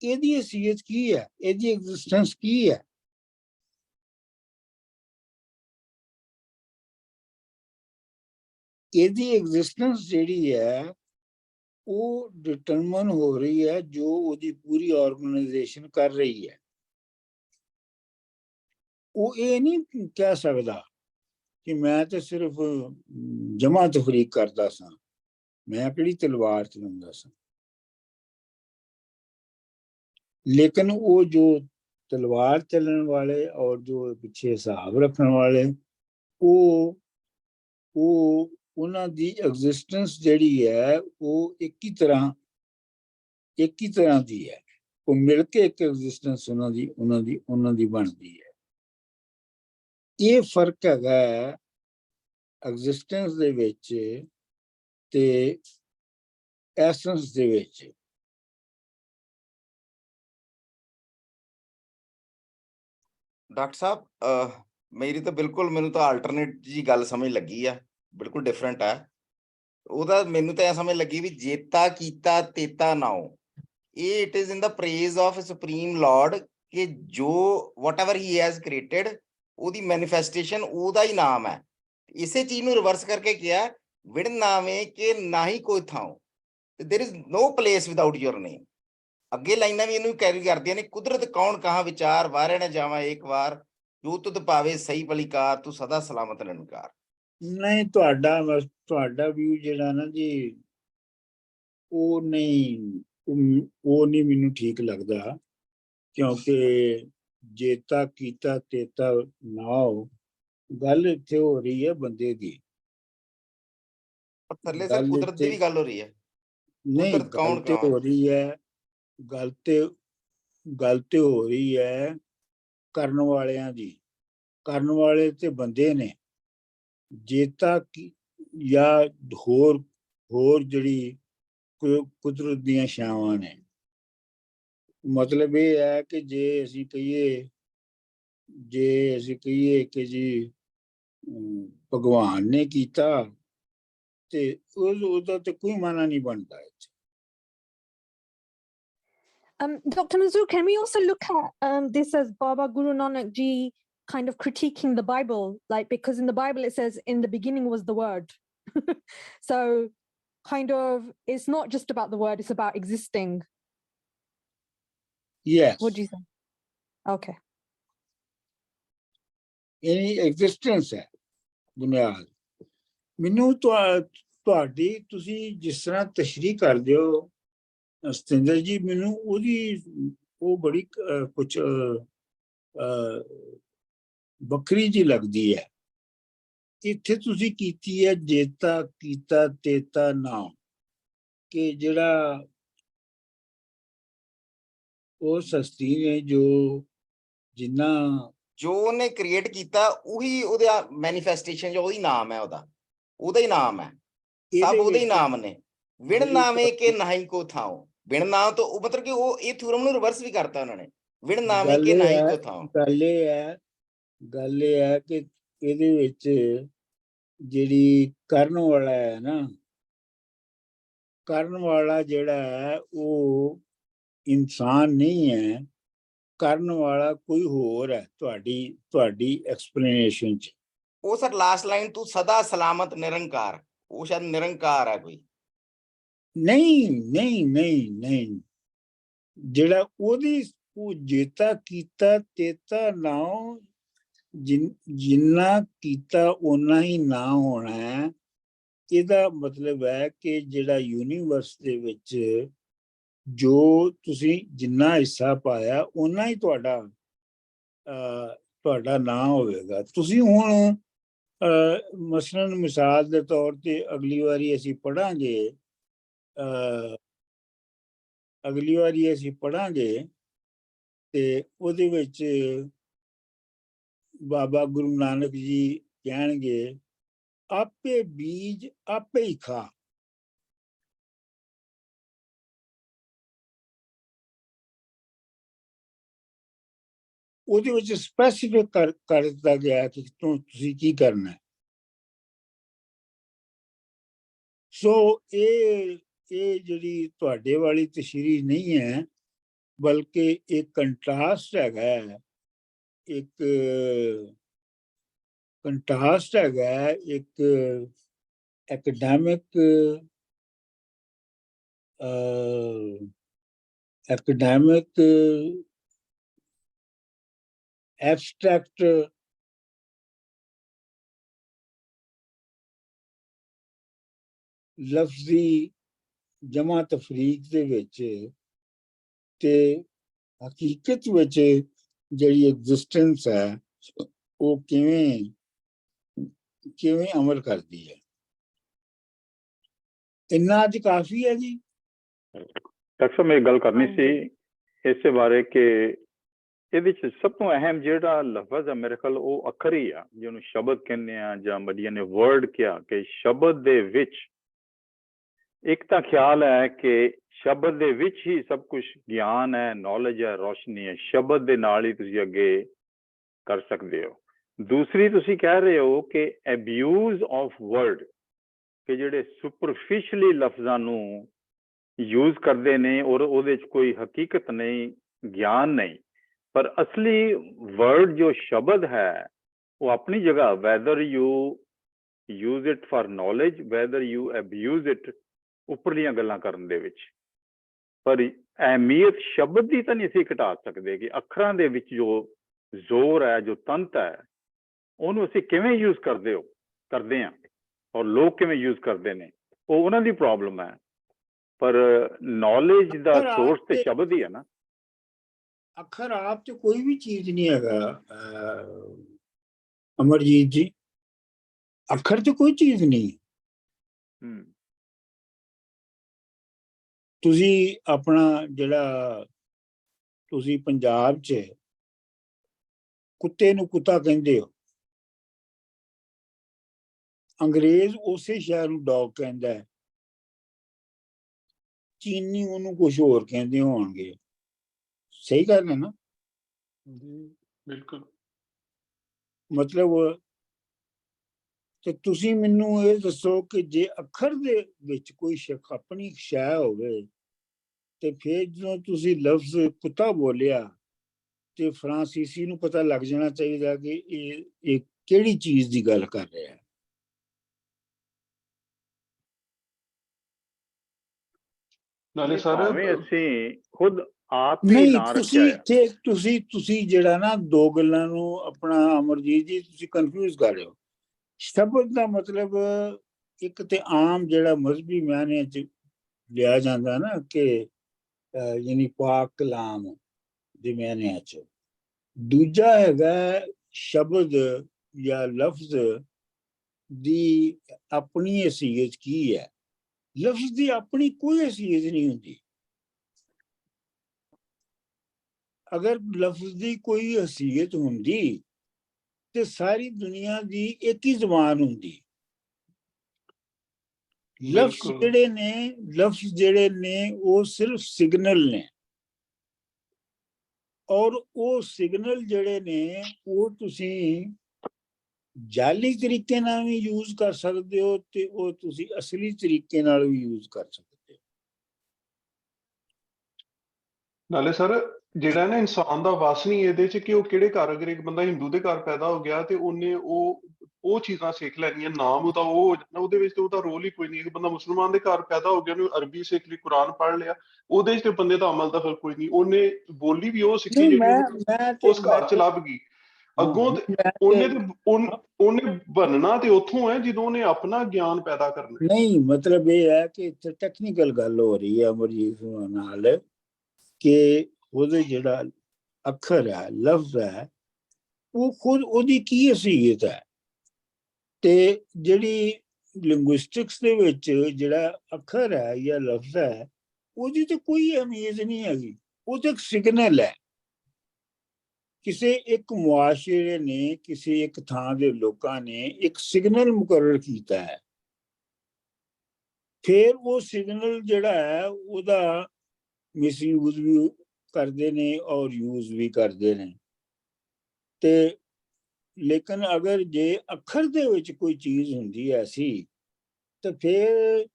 ਇਹਦੀ ਹਸੀਅਤ ਕੀ ਹੈ, ਇਹਦੀ ਐਗਜ਼ਿਸਟੈਂਸ ਕੀ ਹੈ? ਇਹਦੀ ਐਗਜ਼ਿਸਟੈਂਸ ਜਿਹੜੀ ਹੈ ਉਹ ਡਿਟਰਮਨ ਹੋ ਰਹੀ ਹੈ ਜੋ ਉਹਦੀ ਪੂਰੀ ਆਰਗੇਨਾਈਜੇਸ਼ਨ ਕਰ ਰਹੀ ਹੈ। ਉਹ ਇਹ ਨਹੀਂ ਕਹਿ ਸਕਦਾ ਕਿ ਮੈਂ ਤਾਂ ਸਿਰਫ ਜਮਾ ਤਫਰੀਕ ਕਰਦਾ ਸਾਂ, ਮੈਂ ਕਿਹੜੀ ਤਲਵਾਰ ਚਲਾਉਂਦਾ ਸਾਂ। ਲੇਕਿਨ ਉਹ ਜੋ ਤਲਵਾਰ ਚੱਲਣ ਵਾਲੇ ਔਰ ਜੋ ਪਿੱਛੇ ਹਿਸਾਬ ਰੱਖਣ ਵਾਲੇ, ਉਹ ਉਹਨਾਂ ਦੀ ਐਗਜ਼ਿਸਟੈਂਸ ਜਿਹੜੀ ਹੈ ਉਹ ਇੱਕ ਹੀ ਤਰ੍ਹਾਂ ਦੀ ਹੈ, ਉਹ ਮਿਲ ਕੇ ਇੱਕ ਐਗਜ਼ਿਸਟੈਂਸ ਉਹਨਾਂ ਦੀ ਬਣਦੀ ਹੈ। ਇਹ ਫਰਕ ਹੈਗਾ ਐਗਜ਼ਿਸਟੈਂਸ ਦੇ ਵਿੱਚ ਤੇ ਐਸੈਂਸ ਦੇ ਵਿੱਚ। ਡਾਕਟਰ ਸਾਹਿਬ ਮੇਰੀ ਤਾਂ ਬਿਲਕੁਲ, ਮੈਨੂੰ ਤਾਂ ਆਲਟਰਨੇਟ ਜੀ ਗੱਲ ਸਮਝ ਲੱਗੀ ਆ, ਬਿਲਕੁਲ ਡਿਫਰੈਂਟ ਹੈ। ਉਹਦਾ ਮੈਨੂੰ ਤਾਂ ਇਹ ਸਮਝ ਲੱਗੀ ਵੀ ਜੇਤਾ ਕੀਤਾ ਤੇਤਾ ਨਾਉ, ਇਹ it is in the praise of supreme Lord, ਕਿ ਜੋ ਵਾਟ ਐਵਰ ਹੀ ਹੈਜ਼ ਕ੍ਰੀਏਟਡ ਉਹਦੀ ਮੈਨੀਫੈਸਟੇਸ਼ਨ ਉਹਦਾ ਹੀ ਨਾਮ ਹੈ। ਇਸੇ ਚੀਜ਼ ਨੂੰ ਰਿਵਰਸ ਕਰਕੇ ਕਿਹਾ ਵਿਣ ਨਾਵੇਂ ਕਿ ਨਾ ਹੀ ਕੋਈ ਥਾਉ, there is no place without your name. ਅੱਗੇ ਲਾਈਨਾਂ ਵੀ ਇਹਨੂੰ ਕੈਰੀ ਕਰਦੀਆਂ ਨੇ, ਕੁਦਰਤ ਕੌਣ ਕਹਾਂ ਵਿਚਾਰ, ਵਾਰੇ ਨਾ ਜਾਵਾਂ ਇੱਕ ਵਾਰ, ਜੋ ਤੁਧ ਪਾਵੇ ਸਹੀ ਭਲੀਕਾਰ, ਤੂੰ ਸਦਾ ਸਲਾਮਤ ਨਿਰੰਕਾਰ। ਨਹੀਂ, ਤੁਹਾਡਾ ਵਿਊ ਜਿਹੜਾ ਨਾ ਜੀ ਉਹ ਨਹੀਂ ਮੈਨੂੰ ਠੀਕ ਲੱਗਦਾ, ਕਿਉਂਕਿ ਜੇਤਾ ਕੀਤਾ ਤੇਤਾ ਨਾਉ, ਗੱਲ ਇੱਥੇ ਹੋ ਰਹੀ ਹੈ ਬੰਦੇ ਦੀ। ਪਰ ਥੱਲੇ ਸਰ ਕੁਦਰਤ ਦੀ ਵੀ ਗੱਲ ਹੋ ਰਹੀ ਹੈ। ਨਹੀਂ, ਕੁਦਰਤ ਕੌਣ ਗੱਲ ਤੇ ਹੋ ਰਹੀ ਹੈ, ਗੱਲ ਤੇ ਹੋ ਰਹੀ ਹੈ ਕਰਨ ਵਾਲਿਆਂ ਦੀ। ਕਰਨ ਵਾਲੇ ਤੇ ਬੰਦੇ ਨੇ, ਜੇਤਾ ਜਾਂ ਹੋਰ ਜਿਹੜੀ ਕੁਦਰਤ ਦੀਆਂ ਛਾਵਾਂ ਨੇ। ਮਤਲਬ ਇਹ ਹੈ ਕਿ ਜੇ ਅਸੀਂ ਕਹੀਏ ਕਿ ਜੀ ਭਗਵਾਨ ਨੇ ਕੀਤਾ ਤੇ ਉਹਦਾ ਤੇ ਕੋਈ ਮਾਨਾ ਨਹੀਂ ਬਣਦਾ। Dr. Manzoor, can we also look at this as Baba Guru Nanak Ji kind of critiquing the Bible, like, because in the Bible it says in the beginning was the word. So kind of it's not just about the word, it's about existing. Yes. What do you think? Okay. Any existence ਹੈ ਬੁਨਿਆਦ। ਮੈਨੂੰ ਤੁਹਾਡੀ ਤੁਸੀਂ ਜਿਸ ਤਰ੍ਹਾਂ ਤਸ਼ਰੀਹ ਕਰਦੇ ਹੋ ਸਤਿੰਦਰ ਜੀ, ਮੈਨੂੰ ਉਹ ਬੜੀ ਕੁਛ ਵੱਖਰੀ ਜੀ ਲੱਗਦੀ ਹੈ। ਇੱਥੇ ਤੁਸੀਂ ਕੀਤੀ ਹੈ ਜੇਤਾ ਕੀਤਾ ਤੇਤਾ ਨਾਉ, ਕਿ ਜਿਹੜਾ ਉਹ ਹਸਤੀ ਨੇ ਜੋ ਉਹਨੇ ਕ੍ਰੀਏਟ ਕੀਤਾ ਉਹੀ ਉਹਦਾ ਮੈਨੀਫੈਸਟੇਸ਼ਨ, ਜੋ ਉਹਦੀ ਨਾਮ ਹੈ, ਉਹਦਾ ਹੀ ਨਾਮ ਹੈ, ਸਭ ਉਹਦੇ ਹੀ ਨਾਮ ਨੇ। ਵਿਣ ਨਾਵੇਂ ਕਿ ਨਾਹੀ ਕੋ ਥਾਉ, ਵਿਣ ਨਾਮ ਤੋਂ ਉਹ ਮਤਲਬ ਕਿ ਉਹ ਇਹ ਥਿਊਰਮ ਨੂੰ ਰਿਵਰਸ ਵੀ ਕਰਤਾ ਉਹਨਾਂ ਨੇ, ਵਿਣ ਨਾਵੇਂ ਕਿ ਨਾਹੀ ਕੋ ਥਾਉ। ਗੱਲ ਇਹ ਹੈ ਕਿ ਇਹਦੇ ਵਿੱਚ ਜਿਹੜੀ ਕਰਨ ਵਾਲਾ ਹੈ ਨਾ, ਕਰਨ ਵਾਲਾ ਜਿਹੜਾ ਹੈ ਉਹ ਇਨਸਾਨ ਨਹੀਂ ਹੈ, ਕਰਨ ਵਾਲਾ ਕੋਈ ਹੋਰ ਹੈ ਤੁਹਾਡੀ ਐਕਸਪਲੇਨੇਸ਼ਨ ਚ। ਉਹ ਸਰ ਲਾਸਟ ਲਾਈਨ, ਤੂੰ ਸਦਾ ਸਲਾਮਤ ਨਿਰੰਕਾਰ, ਉਹ ਸ਼ਾਇਦ ਨਿਰੰਕਾਰ ਹੈ ਕੋਈ। ਨਹੀਂ, ਜਿਹੜਾ ਉਹ ਜੇਤਾ ਕੀਤਾ ਤੇਤਾ ਨਾਉ, ਜਿੰਨਾ ਕੀਤਾ ਓਨਾ ਹੀ ਨਾ ਹੋਣਾ ਹੈ। ਇਹਦਾ ਮਤਲਬ ਹੈ ਕਿ ਜਿਹੜਾ ਯੂਨੀਵਰਸ ਦੇ ਵਿੱਚ ਜੋ ਤੁਸੀਂ ਜਿੰਨਾ ਹਿੱਸਾ ਪਾਇਆ ਓਨਾ ਹੀ ਤੁਹਾਡਾ ਨਾਂ ਹੋਵੇਗਾ। ਤੁਸੀਂ ਹੁਣ ਮਸਲਨ ਮਿਸਾਲ ਦੇ ਤੌਰ ਤੇ ਅਗਲੀ ਵਾਰੀ ਅਸੀਂ ਪੜਾਂਗੇ ਤੇ ਉਹਦੇ ਵਿੱਚ ਬਾਬਾ ਗੁਰੂ ਨਾਨਕ ਜੀ ਕਹਿਣਗੇ ਆਪੇ ਬੀਜ ਆਪੇ ਹੀ ਖਾ। ਉਹਦੇ ਵਿੱਚ ਸਪੈਸੀਫਿਕ ਕਰ ਦਿੱਤਾ ਗਿਆ ਕਿ ਤੁਸੀਂ ਕੀ ਕਰਨਾ ਹੈ। ਸੋ ਇਹ ਜਿਹੜੀ ਤੁਹਾਡੇ ਵਾਲੀ ਤਸ਼ਰੀਹ ਨਹੀਂ ਹੈ, ਬਲਕਿ ਇੱਕ ਕੰਟਰਾਸਟ ਹੈਗਾ, ਇੱਕ ਐਕਡੈਮਿਕ ਐਬਸਟਰੈਕਟ ਲਫ਼ਜ਼ੀ ਜਮਾ ਤਫਰੀਕ ਦੇ ਵਿੱਚ ਤੇ ਹਕੀਕਤ ਵਿੱਚ ਜਿਹੜੀ ਐਗਜ਼ਿਸਟੈਂਸ ਹੈ ਉਹ ਕਿਵੇਂ ਅਮਲ ਕਰਦੀ ਹੈ। ਇੰਨਾ ਅੱਜ ਕਾਫੀ ਹੈ ਜੀ। ਡਾਕਟਰ ਸਾਹਿਬ ਮੈਂ ਗੱਲ ਕਰਨੀ ਸੀ ਇਸੇ ਬਾਰੇ ਕਿ ਇਹਦੇ ਚ ਸਭ ਤੋਂ ਅਹਿਮ ਜਿਹੜਾ ਲਫ਼ਜ਼ ਹੈ ਮੇਰੇ ਖਿਆਲ ਉਹ ਅੱਖਰ ਹੀ ਆ, ਜਿਹਨੂੰ ਸ਼ਬਦ ਕਹਿੰਦੇ ਆ ਜਾਂ ਮੱਡੀਆਂ ਨੇ ਵਰਡ ਕਿਹਾ ਕਿ ਸ਼ਬਦ ਦੇ ਵਿੱਚ ਇੱਕ ਤਾਂ ਖਿਆਲ ਹੈ ਕਿ ਸ਼ਬਦ ਦੇ ਵਿੱਚ ਹੀ ਸਭ ਕੁਝ ਗਿਆਨ ਹੈ, ਨੌਲੇਜ ਹੈ, ਰੋਸ਼ਨੀ ਹੈ। ਸ਼ਬਦ ਦੇ ਨਾਲ ਹੀ ਤੁਸੀਂ ਅੱਗੇ ਕਰ ਸਕਦੇ ਹੋ। ਦੂਸਰੀ ਤੁਸੀਂ ਕਹਿ ਰਹੇ ਹੋ ਕਿ ਅਬਿਊਜ਼ ਆਫ ਵਰਡ, ਕਿ ਜਿਹੜੇ ਸੁਪਰਫਿਸ਼ਲੀ ਲਫ਼ਜ਼ਾਂ ਨੂੰ ਯੂਜ਼ ਕਰਦੇ ਨੇ ਔਰ ਉਹਦੇ 'ਚ ਕੋਈ ਹਕੀਕਤ ਨਹੀਂ, ਗਿਆਨ ਨਹੀਂ, ਪਰ ਅਸਲੀ ਵਰਡ ਜੋ ਸ਼ਬਦ ਹੈ ਉਹ ਆਪਣੀ ਜਗ੍ਹਾ, whether you use it for knowledge, whether you abuse it ਉੱਪਰਲੀਆਂ ਗੱਲਾਂ ਕਰਨ ਦੇ ਵਿੱਚ, ਪਰ ਅਹਿਮੀਅਤ ਸ਼ਬਦ ਦੀ ਤਾਂ ਨਹੀਂ ਅਸੀਂ ਘਟਾ ਸਕਦੇ ਕਿ ਅੱਖਰਾਂ ਦੇ ਵਿੱਚ ਜੋ ਜ਼ੋਰ ਹੈ, ਜੋ ਤੰਤ ਹੈ, ਉਹਨੂੰ ਅਸੀਂ ਕਿਵੇਂ ਯੂਜ਼ ਕਰਦੇ ਹਾਂ ਔਰ ਲੋਕ ਕਿਵੇਂ ਯੂਜ਼ ਕਰਦੇ ਨੇ, ਉਹ ਉਹਨਾਂ ਦੀ ਪ੍ਰੋਬਲਮ ਹੈ। ਪਰ ਨੌਲੇਜ ਦਾ ਸੋਰਸ ਤੇ ਸ਼ਬਦ ਹੀ ਹੈ ਨਾ। ਅੱਖਰ ਆਪ ਤੇ ਕੋਈ ਵੀ ਚੀਜ਼ ਨਹੀਂ ਹੈਗਾ ਅਮਰਜੀਤ ਜੀ, ਅੱਖਰ ਤੇ ਕੋਈ ਚੀਜ਼ ਨਹੀਂ। ਤੁਸੀਂ ਆਪਣਾ ਜਿਹੜਾ ਤੁਸੀਂ ਪੰਜਾਬ 'ਚ ਕੁੱਤੇ ਨੂੰ ਕੁੱਤਾ ਕਹਿੰਦੇ ਹੋ, ਅੰਗਰੇਜ਼ ਉਸੇ ਸ਼ਹਿਰ ਨੂੰ ਡੌਗ ਕਹਿੰਦਾ ਹੈ, ਚੀਨੀ ਉਹਨੂੰ ਕੁਝ ਹੋਰ ਕਹਿੰਦੇ ਹੋਣਗੇ। ਸਹੀ ਗੱਲ ਹੈ ਨਾ? ਬਿਲਕੁਲ। ਮਤਲਬ ਤੇ ਤੁਸੀਂ ਮੈਨੂੰ ਇਹ ਦੱਸੋ ਕਿ ਜੇ ਅੱਖਰ ਦੇ ਵਿੱਚ ਕੋਈ ਆਪਣੀ ਸ਼ੈ ਹੋਵੇ ਤੇ ਫਿਰ ਜਦੋਂ ਤੁਸੀਂ ਲਫ਼ਜ਼ ਕੁੱਤਾ ਬੋਲਿਆ ਤੇ ਫਰਾਂਸੀਸੀ ਨੂੰ ਪਤਾ ਲੱਗ ਜਾਣਾ ਚਾਹੀਦਾ ਕਿ ਇਹ ਕਿਹੜੀ ਚੀਜ਼ ਦੀ ਗੱਲ ਕਰ ਰਿਹਾ ਹੈ। ਨਾਲੇ ਸਰ ਅਸੀਂ ਖੁਦ ਆਪ ਹੀ ਨਾ ਰੱਖਿਆ। ਤੁਸੀਂ ਜਿਹੜਾ ਨਾ ਦੋ ਗੱਲਾਂ ਨੂੰ ਆਪਣਾ ਅਮਰਜੀਤ ਜੀ ਤੁਸੀਂ ਕਨਫਿਊਜ਼ ਕਰ ਰਹੇ ਹੋ। ਸ਼ਬਦ ਦਾ ਮਤਲਬ ਇੱਕ ਤੇ ਆਮ ਜਿਹੜਾ ਮਜ਼ਹਬੀ ਮਾਇਨੇ 'ਚ ਲਿਆ ਜਾਂਦਾ ਨਾ ਕਿ ਯਾਨੀ ਪਾਕ ਕਲਾਮ ਦੇ ਮਾਇਨੇ 'ਚ, ਦੂਜਾ ਹੈਗਾ ਸ਼ਬਦ ਜਾਂ ਲਫ਼ਜ਼ ਦੀ ਆਪਣੀ ਹਸੀਅਤ ਕੀ ਹੈ। ਲਫ਼ਜ਼ ਦੀ ਆਪਣੀ ਕੋਈ ਹਸੀਅਤ ਨਹੀਂ ਹੁੰਦੀ। ਅਗਰ ਲਫ਼ਜ਼ ਦੀ ਕੋਈ ਹਸੀਅਤ ਹੁੰਦੀ ਤੇ ਸਾਰੀ ਦੁਨੀਆ ਦੀ ਇੱਕ ਹੀ ਜ਼ੁਬਾਨ ਹੁੰਦੀ। ਲਫ਼ਜ਼ ਜਿਹੜੇ ਨੇ ਉਹ ਸਿਰਫ ਸਿਗਨਲ ਨੇ, ਔਰ ਉਹ ਸਿਗਨਲ ਜਿਹੜੇ ਨੇ ਉਹ ਤੁਸੀਂ ਜਾਲੀ ਤਰੀਕੇ ਨਾਲ ਵੀ ਯੂਜ਼ ਕਰ ਸਕਦੇ ਹੋ ਤੇ ਉਹ ਤੁਸੀਂ ਅਸਲੀ ਤਰੀਕੇ ਨਾਲ ਵੀ ਯੂਜ਼ ਕਰ ਸਕਦੇ ਹੋ। ਨਾਲੇ ਸਰ ਜਿਹੜਾ ਨਾ ਇਨਸਾਨ ਦਾ ਵਸ ਨਹੀਂ ਇਹਦੇ 'ਚ ਕਿ ਉਹ ਕਿਹੜੇ ਘਰ, ਅਗਰ ਇੱਕ ਬੰਦਾ ਹਿੰਦੂ ਦੇ ਘਰ ਪੈਦਾ ਹੋ ਗਿਆ ਤੇ ਉਹਨੇ ਉਹ ਚੀਜ਼ਾਂ ਸਿੱਖ ਲੈਣੀਆਂ, ਨਾਮ ਉਹਦਾ ਉਹ ਹੋ ਜਾਣਾ, ਉਹਦੇ ਵਿੱਚ ਤੇ ਉਹਦਾ ਰੋਲ ਹੀ ਕੋਈ ਨਹੀਂ। ਇੱਕ ਬੰਦਾ ਮੁਸਲਮਾਨ ਦੇ ਘਰ ਪੈਦਾ ਹੋ ਗਿਆ, ਉਹਨੇ ਅਰਬੀ ਸਿੱਖ ਲਈ, ਕੁਰਾਨ ਪੜ੍ਹ ਲਿਆ, ਉਹਦੇ 'ਚ ਤੇ ਬੰਦੇ ਦਾ ਅਮਲ ਦਾ ਫਰਕ ਕੋਈ ਨਹੀਂ। ਉਹਨੇ ਬੋਲੀ ਵੀ ਉਹ ਸਿੱਖੀ ਜਿਹੜੀ ਉਸ ਘਰ 'ਚ ਲੱਭ ਗਈ। ਅੱਗੋਂ ਉਹਨੇ ਬਣਨਾ ਤੇ ਉੱਥੋਂ ਹੈ ਜਦੋਂ ਉਹਨੇ ਆਪਣਾ ਗਿਆਨ ਪੈਦਾ ਕਰਨਾ। ਨਹੀਂ ਮਤਲਬ ਇਹ ਹੈ ਕਿ ਇੱਥੇ ਟੈਕਨੀਕਲ ਗੱਲ ਹੋ ਰਹੀ ਹੈ ਅਮਰਜੀਤ ਨਾਲ ਕਿ ਉਹਦੇ ਜਿਹੜਾ ਅੱਖਰ ਹੈ ਲਫ਼ਜ਼ ਹੈ ਉਹ ਖੁਦ ਉਹਦੀ ਕੀ ਅਸਲੀਅਤ ਹੈ ਤੇ ਜਿਹੜੀ ਲਿੰਗੁਇਸਟਿਕਸ ਦੇ ਵਿੱਚ ਜਿਹੜਾ ਅੱਖਰ ਹੈ ਜਾਂ ਲਫ਼ਜ਼ ਹੈ ਉਹਦੀ ਤੇ ਕੋਈ ਅਹਿਮੀਅਤ ਨਹੀਂ ਹੈਗੀ। ਉਹ ਤਾਂ ਇੱਕ ਸਿਗਨਲ ਹੈ। ਕਿਸੇ ਇੱਕ ਮੁਆਸ਼ਰੇ ਨੇ ਕਿਸੇ ਇੱਕ ਥਾਂ ਦੇ ਲੋਕਾਂ ਨੇ ਇੱਕ ਸਿਗਨਲ ਮੁਕਰਰ ਕੀਤਾ ਹੈ। ਫਿਰ ਉਹ ਸਿਗਨਲ ਜਿਹੜਾ ਹੈ ਉਹਦਾ ਮਿਸਯੂਜ਼ ਵੀ ਕਰਦੇ ਨੇ ਔਰ ਯੂਜ਼ ਵੀ ਕਰਦੇ ਨੇ। ਤੇ ਲੇਕਿਨ ਅਗਰ ਜੇ ਅੱਖਰ ਦੇ ਵਿੱਚ ਕੋਈ ਚੀਜ਼ ਹੁੰਦੀ ਐਸੀ ਤਾਂ ਫਿਰ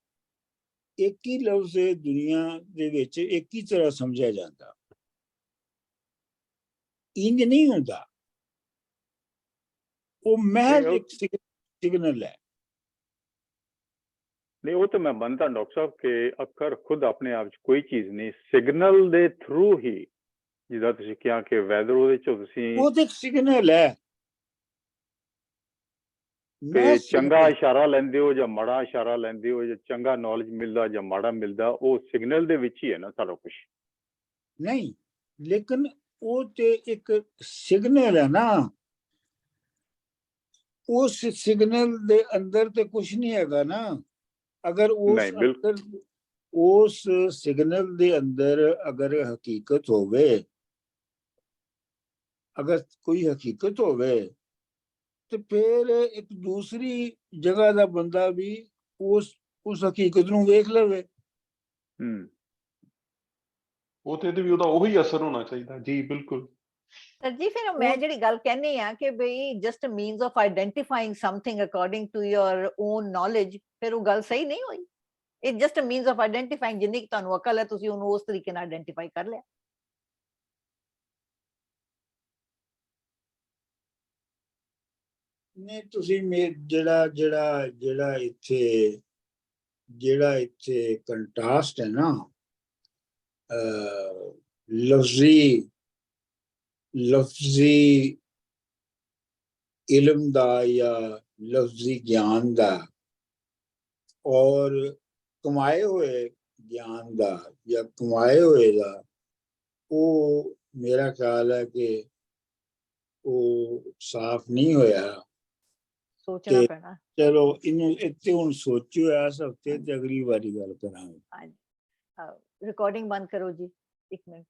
ਇੱਕ ਹੀ ਲਫ਼ਜ਼ ਦੁਨੀਆ ਦੇ ਵਿੱਚ ਇੱਕ ਹੀ ਤਰ੍ਹਾਂ ਸਮਝਿਆ ਜਾਂਦਾ। ਇੰਜ ਨਹੀਂ ਹੁੰਦਾ। ਉਹ ਮਹਿਜ਼ ਇੱਕ ਸਿਗਨਲ ਹੈ। ਨਹੀਂ ਉਹ ਤਾਂ ਮੈਂ ਮੰਨਦਾ ਡਾਕਟਰ ਸਾਹਿਬ ਕਿ ਅੱਖਰ ਖੁਦ ਆਪਣੇ ਆਪ 'ਚ ਕੋਈ ਚੀਜ਼ ਨਹੀਂ, ਸਿਗਨਲ ਦੇ ਥਰੂ ਹੀ ਜਿੱਦਾਂ ਤੁਸੀਂ ਕਿਹਾ ਕਿ ਵੈਦਰ ਉਹਦੇ 'ਚੋਂ ਤੁਸੀਂ ਉਹ ਤਾਂ ਇੱਕ ਸਿਗਨਲ ਹੈ। ਤੇ ਚੰਗਾ ਇਸ਼ਾਰਾ ਲੈਂਦੇ ਹੋ ਜਾਂ ਮਾੜਾ ਇਸ਼ਾਰਾ ਲੈਂਦੇ ਹੋ ਜਾਂ ਚੰਗਾ ਨੌਲੇਜ ਮਿਲਦਾ ਜਾਂ ਮਾੜਾ ਮਿਲਦਾ ਉਹ ਸਿਗਨਲ ਦੇ ਵਿੱਚ ਹੀ ਹੈ ਨਾ ਸਾਰਾ ਕੁਝ। ਨਹੀਂ ਲੇਕਿਨ ਉਹ ਤੇ ਇੱਕ ਸਿਗਨਲ ਹੈ ਨਾ। ਉਸ ਸਿਗਨਲ ਦੇ ਅੰਦਰ ਤੇ ਕੁਝ ਨਹੀਂ ਹੈਗਾ ਨਾ। ਅਗਰ ਉਸ ਸਿਗਨਲ ਦੇ ਅੰਦਰ ਅਗਰ ਹਕੀਕਤ ਹੋਵੇ, ਅਗਰ ਕੋਈ ਹਕੀਕਤ ਹੋਵੇ ਤੇ ਫਿਰ ਇੱਕ ਦੂਸਰੀ ਜਗ੍ਹਾ ਦਾ ਬੰਦਾ ਵੀ ਉਸ ਹਕੀਕਤ ਨੂੰ ਵੇਖ ਲਵੇ। ਉਥੇ ਤੇ ਵੀ ਉਹਦਾ ਉਹੀ ਅਸਰ ਹੋਣਾ ਚਾਹੀਦਾ। ਜੀ ਬਿਲਕੁਲ ਸਰ ਜੀ। ਫਿਰ ਮੈਂ ਜਿਹੜੀ ਗੱਲ ਕਹਿੰਨੀ ਆ ਕਿ ਬਈ just means of identifying something according to your own knowledge, ਫਿਰ ਉਹ ਗੱਲ ਸਹੀ ਨਹੀਂ ਹੋਈ। It just means of identifying, ਜਿੰਨੀ ਕਿ ਤੁਹਾਨੂੰ ਅਕਲ ਹੈ ਤੁਸੀਂ ਉਹਨੂੰ ਉਸ ਤਰੀਕੇ ਨਾਲ ਆਈਡੈਂਟੀਫਾਈ ਕਰ ਲਿਆ। ਨਹੀਂ ਤੁਸੀਂ ਜਿਹੜਾ ਇੱਥੇ ਕੰਟਰਾਸਟ ਹੈ ਨਾ ਲਫ਼ਜ਼ੀ ਇਲਮ ਦਾ ਜਾਂ ਲਫ਼ਜ਼ੀ ਗਿਆਨ ਦਾ ਔਰ ਕਮਾਏ ਹੋਏ ਗਿਆਨ ਦਾ ਜਾਂ ਕਮਾਏ ਹੋਏ ਦਾ, ਉਹ ਮੇਰਾ ਖਿਆਲ ਹੈ ਕਿ ਉਹ ਸਾਫ਼ ਨਹੀਂ ਹੋਇਆ। ਸੋਚਣਾ ਪੈਣਾ। ਚਲੋ ਇਹਨੂੰ ਇੱਥੇ ਹੁਣ ਸੋਚਿਓ ਇਸ ਹਫ਼ਤੇ ਤੇ ਅਗਲੀ ਵਾਰੀ ਗੱਲ ਕਰਾਂਗੇ। ਰਿਕਾਰਡਿੰਗ ਬੰਦ ਕਰੋ ਜੀ, 1 ਮਿੰਟ।